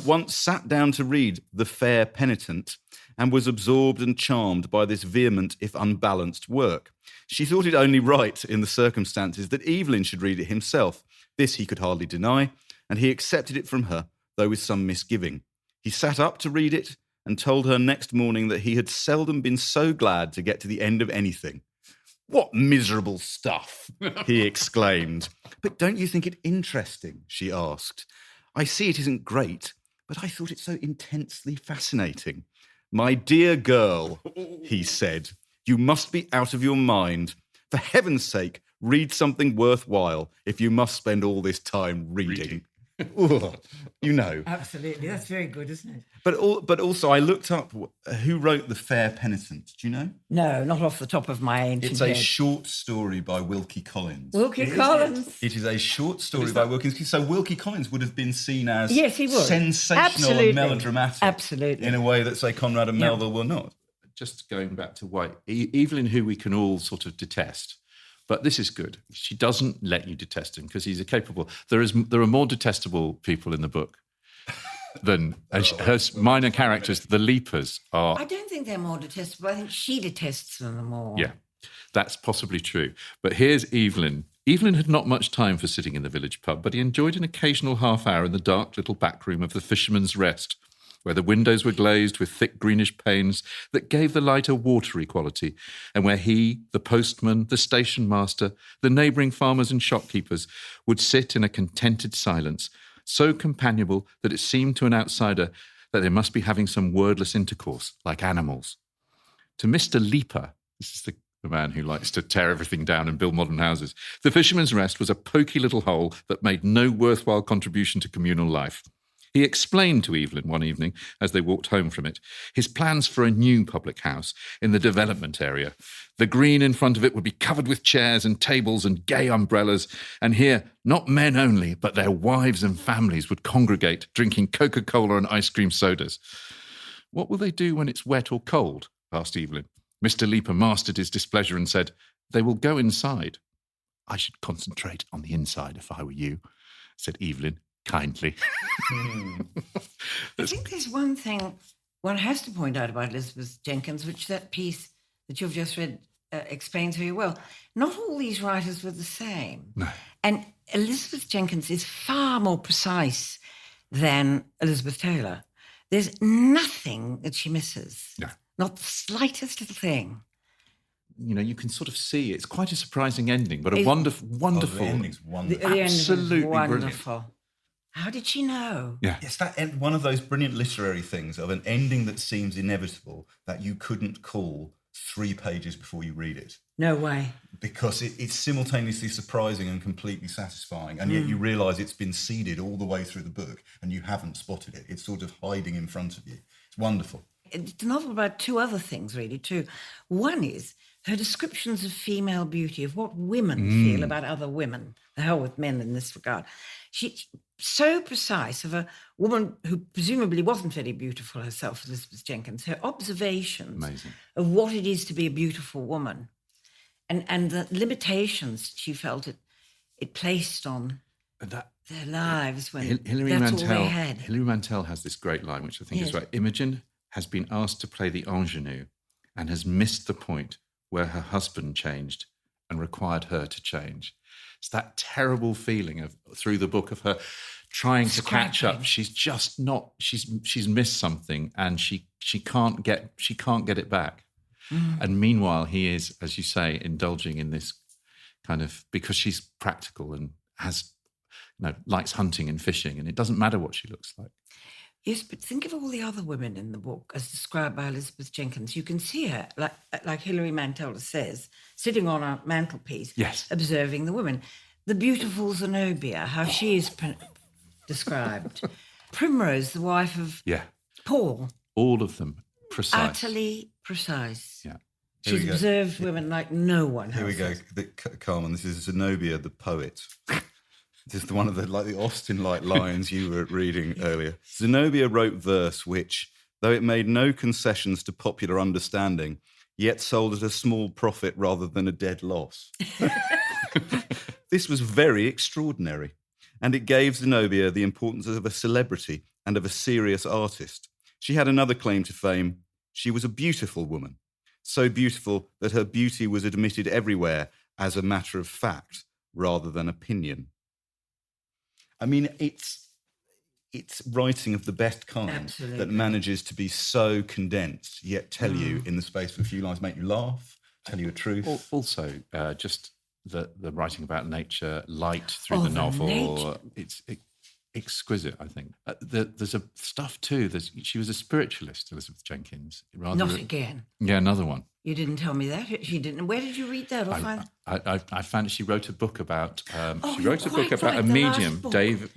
once sat down to read The Fair Penitent and was absorbed and charmed by this vehement, if unbalanced work. She thought it only right, in the circumstances, that Evelyn should read it himself. This he could hardly deny, and he accepted it from her, though with some misgiving. He sat up to read it and told her next morning that he had seldom been so glad to get to the end of anything. "What miserable stuff!" he exclaimed. "But don't you think it interesting?" she asked. "I see it isn't great, but I thought it so intensely fascinating." "My dear girl," he said, "you must be out of your mind. For heaven's sake, read something worthwhile if you must spend all this time reading. Ooh, you know. Absolutely. That's very good, isn't it? But also, I looked up who wrote The Fair Penitent. Do you know? No, not off the top of my ancient head. It's a short story by Wilkie Collins. Wilkie Collins. It is a short story by Wilkie. So Wilkie Collins would have been seen as he would. Sensational and melodramatic. Absolutely. In a way that, say, Conrad and Melville were not. Just going back to why Evelyn, who we can all sort of detest. But this is good. She doesn't let you detest him because he's a capable. There are more detestable people in the book than her minor characters. The Leapers are. I don't think they're more detestable. I think she detests them more. Yeah, that's possibly true. But here's Evelyn. Evelyn had not much time for sitting in the village pub, but he enjoyed an occasional half hour in the dark little back room of the Fisherman's Rest, where the windows were glazed with thick greenish panes that gave the light a watery quality, and where he, the postman, the station master, the neighbouring farmers and shopkeepers would sit in a contented silence, so companionable that it seemed to an outsider that they must be having some wordless intercourse, like animals. To Mr. Leaper, this is the man who likes to tear everything down and build modern houses, the Fisherman's Rest was a poky little hole that made no worthwhile contribution to communal life. He explained to Evelyn one evening, as they walked home from it, his plans for a new public house in the development area. The green in front of it would be covered with chairs and tables and gay umbrellas, and here, not men only, but their wives and families would congregate, drinking Coca-Cola and ice cream sodas. "What will they do when it's wet or cold?" asked Evelyn. Mr. Leaper mastered his displeasure and said, "They will go inside." "I should concentrate on the inside if I were you," said Evelyn, kindly. I think there's one thing one has to point out about Elizabeth Jenkins, which that piece that you've just read explains very well. Not all these writers were the same. No. And Elizabeth Jenkins is far more precise than Elizabeth Taylor. There's nothing that she misses. No. Not the slightest little thing. You know, you can sort of see it's quite a surprising ending, but a wonderful. The ending's wonderful. The ending is Absolutely wonderful. How did she know? Yeah. It's one of those brilliant literary things of an ending that seems inevitable that you couldn't call 3 pages before you read it. No way. Because it's simultaneously surprising and completely satisfying, and yet you realise it's been seeded all the way through the book and you haven't spotted it. It's sort of hiding in front of you. It's wonderful. It's a novel about 2 other things, really, too. One is her descriptions of female beauty, of what women feel about other women, the hell with men in this regard. She's so precise of a woman who presumably wasn't very beautiful herself, Elizabeth Jenkins, her observations of what it is to be a beautiful woman and the limitations she felt it placed on their lives when that's all they had. Hilary Mantel has this great line, which I think is right. Imogen has been asked to play the ingenue and has missed the point where her husband changed and required her to change. It's that terrible feeling of through the book of her trying to catch up. She's just not. She's missed something, and she can't get it back. And meanwhile, he is, as you say, indulging in this kind of, because she's practical and has, likes hunting and fishing, and it doesn't matter what she looks like. Yes, but think of all the other women in the book as described by Elizabeth Jenkins. You can see her, like Hilary Mantel says, sitting on a mantelpiece, observing the women. The beautiful Zenobia, how she is described. Primrose, the wife of Paul. All of them precise. Utterly precise. Yeah. She's observed women like no one else. Here we go, Carmen. This is Zenobia, the poet. This is one of the Austen-like lines you were reading earlier. Zenobia wrote verse which, though it made no concessions to popular understanding, yet sold at a small profit rather than a dead loss. This was very extraordinary, and it gave Zenobia the importance of a celebrity and of a serious artist. She had another claim to fame. She was a beautiful woman, so beautiful that her beauty was admitted everywhere as a matter of fact rather than opinion. I mean, it's writing of the best kind that manages to be so condensed, yet tell you in the space of a few lines, make you laugh, tell you a truth. Also, just the writing about nature, light through the novel, it's exquisite, I think. There's a stuff too. She was a spiritualist, Elizabeth Jenkins. Not again. Yeah, another one. You didn't tell me that. She didn't. Where did you read that? I found she wrote a book about. She wrote a book about a medium, David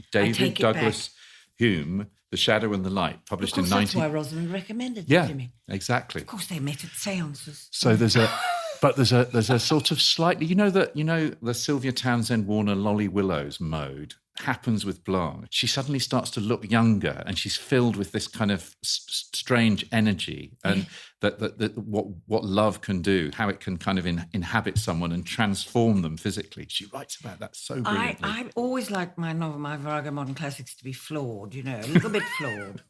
Douglas Hume, The Shadow and the Light, published in 19. That's why Rosalind recommended it to me. Exactly. Of course, they met at seances. So there's a sort of slightly, the Sylvia Townsend Warner Lolly Willows mode happens with Blanche. She suddenly starts to look younger, and she's filled with this kind of strange energy, and that what love can do, how it can kind of inhabit someone and transform them physically. She writes about that so brilliantly. I always like my novel, my Virago Modern Classics, to be flawed, a little bit flawed.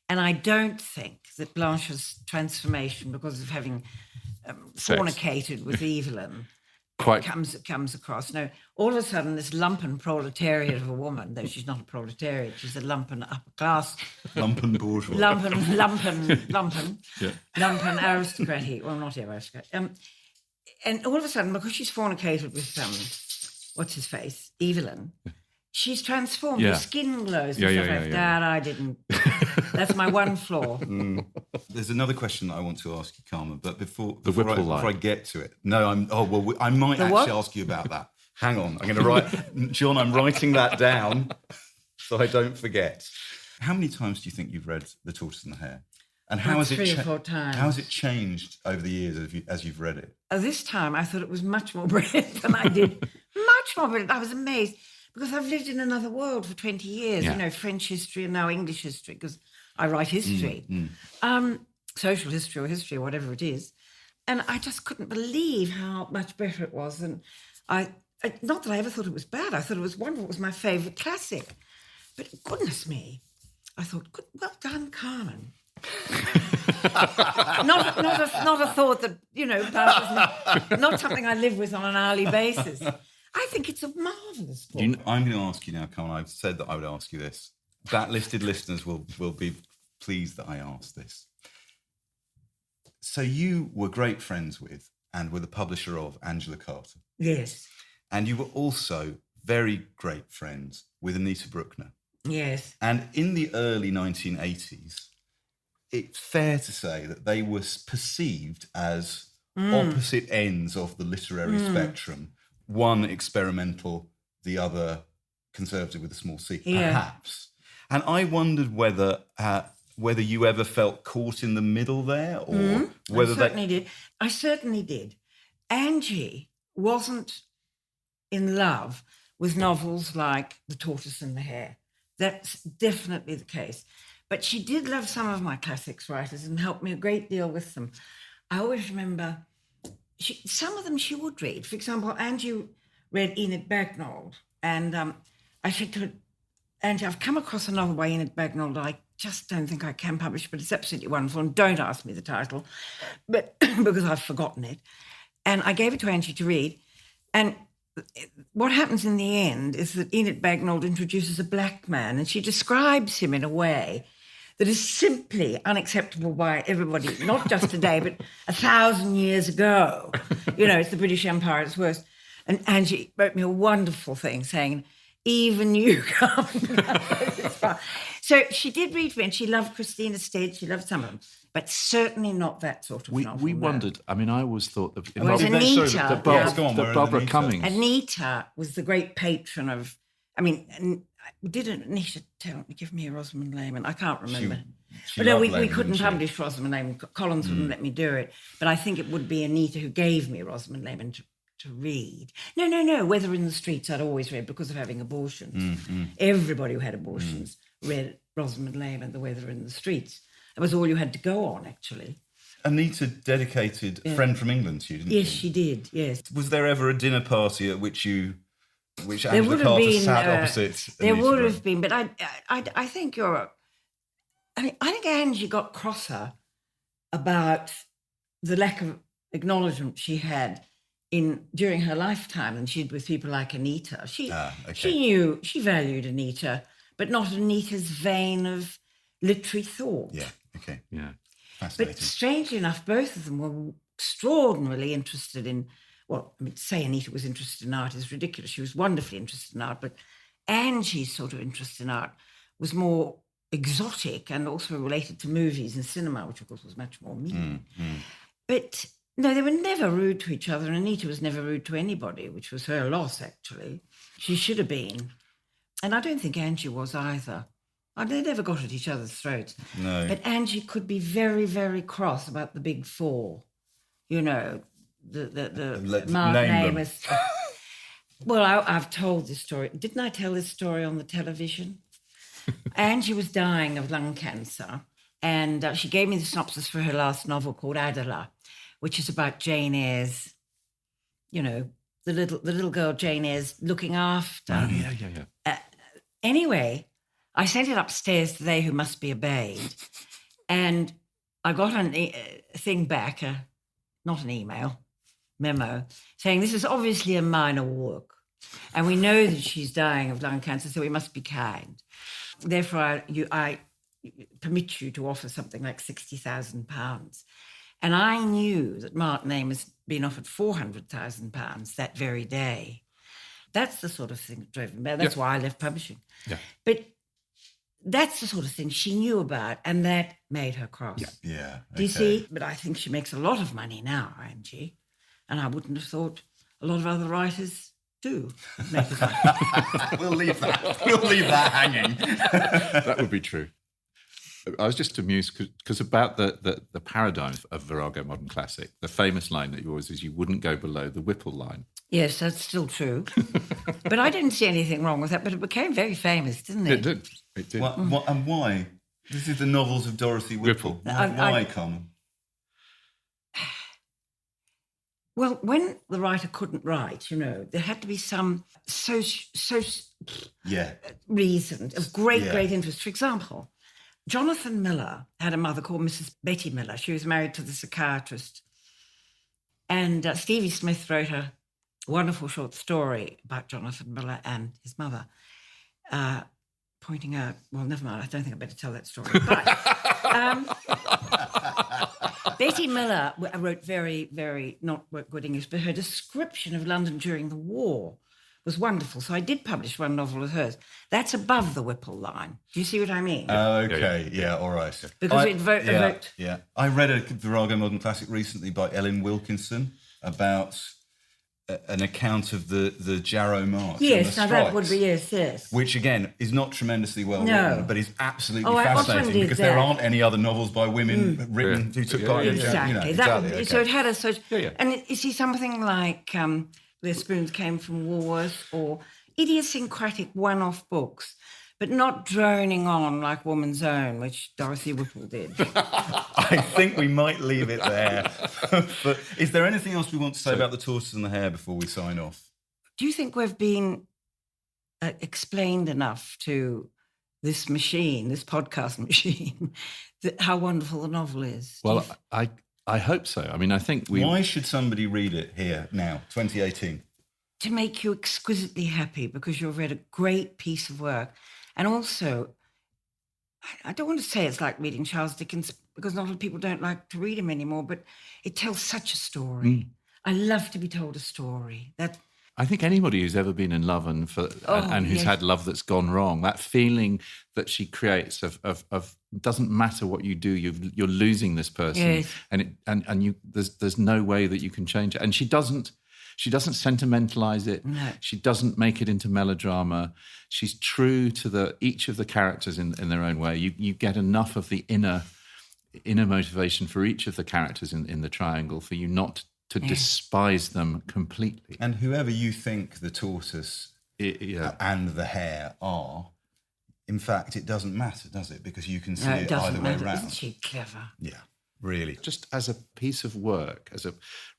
And I don't think that Blanche's transformation, because of having fornicated with Evelyn, comes across. No, all of a sudden, this lumpen proletariat of a woman, though she's not a proletariat, she's a lumpen upper class. Lumpen bourgeois. Lumpen aristocratic. Well, not aristocratic. And all of a sudden, because she's fornicated with what's his face, Evelyn, she's transformed. Her skin glows and stuff like that. I didn't. That's my one flaw. There's another question that I want to ask you, Carmen, but before before I get to it, I might actually ask you about that. Hang on, I'm going to write, John. I'm writing that down so I don't forget. How many times do you think you've read The Tortoise and the Hare? And how has it 3 or 4 times? How has it changed over the years as you've read it? This time, I thought it was much more brilliant than I did. Much more brilliant. I was amazed. Because I've lived in another world for 20 years, French history and now English history, because I write history, social history or history, whatever it is. And I just couldn't believe how much better it was. And not that I ever thought it was bad. I thought it was wonderful. It was my favourite classic. But goodness me, I thought, well done, Carmen. not a thought that, not something I live with on an hourly basis. I think it's a marvellous book. I'm going to ask you now, Carmen. I've said that I would ask you this. Backlisted listeners will be pleased that I asked this. So you were great friends with and were the publisher of Angela Carter. Yes. And you were also very great friends with Anita Bruckner. Yes. And in the early 1980s, it's fair to say that they were perceived as opposite ends of the literary spectrum. One experimental, the other conservative with a small c, perhaps. And I wondered whether you ever felt caught in the middle there, or whether I certainly did. Angie wasn't in love with novels like The Tortoise and the Hare. That's definitely the case. But she did love some of my classics writers and helped me a great deal with them. I always remember some of them she would read. For example, Angie read Enid Bagnold, and I said to her, Angie, I've come across a novel by Enid Bagnold I just don't think I can publish, but it's absolutely wonderful, and don't ask me the title, but because I've forgotten it. And I gave it to Angie to read, and what happens in the end is that Enid Bagnold introduces a black man, and she describes him in a way that is simply unacceptable by everybody, not just today, but 1,000 years ago. You know, it's the British Empire at its worst. And Angie wrote me a wonderful thing saying, even you can't go this far. So she did read me, and she loved Christina Stead, she loved some of them, but certainly not that sort of novel. We wondered, I mean, I always thought that... Anita... Barbara Cummings. Anita was the great patron of... I mean... Didn't Anita give me a Rosamund Lehman? I can't remember. But no, we couldn't publish Rosamund Lehman. Collins wouldn't let me do it. But I think it would be Anita who gave me Rosamund Lehman to read. No. Weather in the Streets I'd always read because of having abortions. Everybody who had abortions read Rosamund Lehman, The Weather in the Streets. That was all you had to go on, actually. Anita dedicated Friend from England to you, didn't she? Yes, she did, yes. Was there ever a dinner party at which Angela Carter sat opposite? There would have been, but I think I think Angie got crosser about the lack of acknowledgement she had during her lifetime than she did with people like Anita. She knew, she valued Anita, but not Anita's vein of literary thought. Yeah, okay. Yeah, fascinating. But strangely enough, both of them were extraordinarily interested in... Well, I mean, to say Anita was interested in art is ridiculous. She was wonderfully interested in art, but Angie's sort of interest in art was more exotic and also related to movies and cinema, which, of course, was much more me. But, no, they were never rude to each other, and Anita was never rude to anybody, which was her loss, actually. She should have been. And I don't think Angie was either. They never got at each other's throats. No. But Angie could be very, very cross about the big four, you know, the Mark Amos. Well, I've told this story. Didn't I tell this story on the television? Angie was dying of lung cancer, and she gave me the synopsis for her last novel called Adela, which is about Jane Eyre's, you know, the little girl Jane Eyre's looking after. Oh, yeah. Anyway, I sent it upstairs to They Who Must Be Obeyed, and I got a thing back, not an email, memo, saying this is obviously a minor work, and we know that she's dying of lung cancer, so we must be kind. Therefore, I permit you to offer something like £60,000. And I knew that Mark Amos had been offered £400,000 that very day. That's the sort of thing that drove me. That's why I left publishing. Yeah. But that's the sort of thing she knew about, and that made her cross. Yeah. Do you see? But I think she makes a lot of money now, Angie. And I wouldn't have thought a lot of other writers do make as much. We'll leave that hanging. That would be true. I was just amused because about the paradigm of Virago Modern Classic, the famous line that you always is you wouldn't go below the Whipple line. Yes, that's still true. But I didn't see anything wrong with that, but it became very famous, didn't it? It did. And why? This is the novels of Dorothy Whipple. Why, Carmen? Well, when the writer couldn't write, you know, there had to be some reason of great interest. For example, Jonathan Miller had a mother called Mrs. Betty Miller. She was married to the psychiatrist. And Stevie Smith wrote a wonderful short story about Jonathan Miller and his mother, pointing out, well, never mind, I don't think I better tell that story. But Betty Miller wrote very, very not good English, but her description of London during the war was wonderful. So I did publish one novel of hers. That's above the Whipple line. Do you see what I mean? Okay, yeah, all right. Because it evoked... Yeah, I read a Virago Modern Classic recently by Ellen Wilkinson about an account of the Jarrow March. Yes, now that would be, yes. Which, again, is not tremendously well written, but is absolutely I fascinating because there aren't any other novels by women written who took part in Exactly. So it had a such... And you see, something like The Spoons Came from Woolworths, or idiosyncratic one-off books, but not droning on like Woman's Own, which Dorothy Whipple did. I think we might leave it there. But is there anything else we want to say about The Tortoise and the Hare before we sign off? Do you think we've been explained enough to this machine, this podcast machine, how wonderful the novel is? Well, I hope so. I mean, I think we... Why should somebody read it here, now, 2018? To make you exquisitely happy because you've read a great piece of work. And also, I don't want to say it's like reading Charles Dickens because not a lot of people don't like to read him anymore, but it tells such a story. I love to be told a story. I think anybody who's ever been in love and who's had love that's gone wrong, that feeling that she creates of doesn't matter what you do, you're losing this person, and there's no way that you can change it. And she doesn't sentimentalize it. No. She doesn't make it into melodrama. She's true to each of the characters in their own way. You get enough of the inner motivation for each of the characters in the triangle for you not to despise them completely. And whoever you think the tortoise and the hare are, in fact, it doesn't matter, does it? Because you can see it either way around. Isn't she clever? Yeah. Really, just as a piece of work,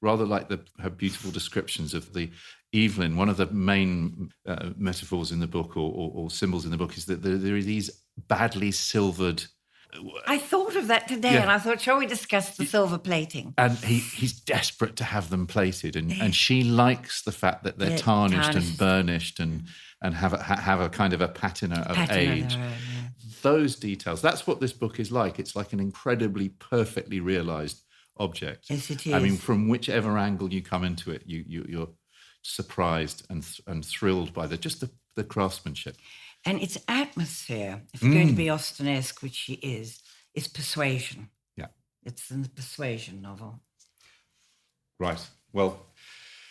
rather like her beautiful descriptions of the Evelyn. One of the main metaphors in the book, or symbols in the book, is that there are these badly silvered. I thought of that today, and I thought, shall we discuss the silver plating? And he's desperate to have them plated, and she likes the fact that they're tarnished and burnished and have a kind of a patina of age. Those details, that's what this book is like. It's like an incredibly perfectly realised object. Yes, it is. I mean, from whichever angle you come into it, you're surprised and thrilled by the craftsmanship. And its atmosphere, if you're going to be Austen-esque, which she is persuasion. Yeah. It's a persuasion novel. Right. Well,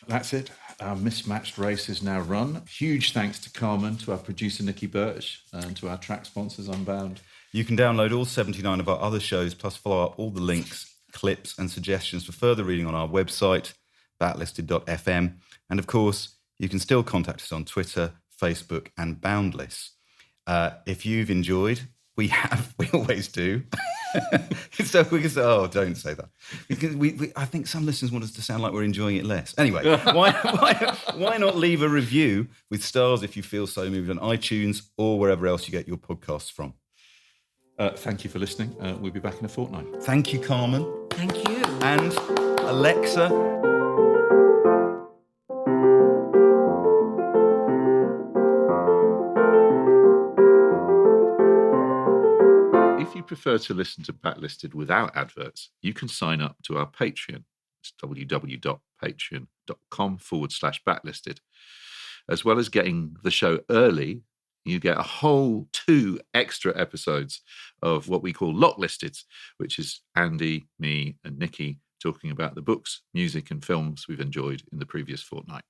that's it. Our mismatched race is now run. Huge thanks to Carmen, to our producer Nikki Birch, and to our track sponsors Unbound. You can download all 79 of our other shows, plus follow up all the links, clips and suggestions for further reading on our website, backlisted.fm. And of course, you can still contact us on Twitter, Facebook and Boundless. If you've enjoyed, we always do. So we can say, don't say that. Because I think some listeners want us to sound like we're enjoying it less. Anyway, why not leave a review with stars if you feel so moved on iTunes or wherever else you get your podcasts from. Thank you for listening. We'll be back in a fortnight. Thank you, Carmen. Thank you. And Alexa. If you prefer to listen to Backlisted without adverts, you can sign up to our Patreon. It's www.patreon.com/backlisted. As well as getting the show early, you get a whole 2 extra episodes of what we call Locklisted, which is Andy, me, and Nikki talking about the books, music, and films we've enjoyed in the previous fortnight.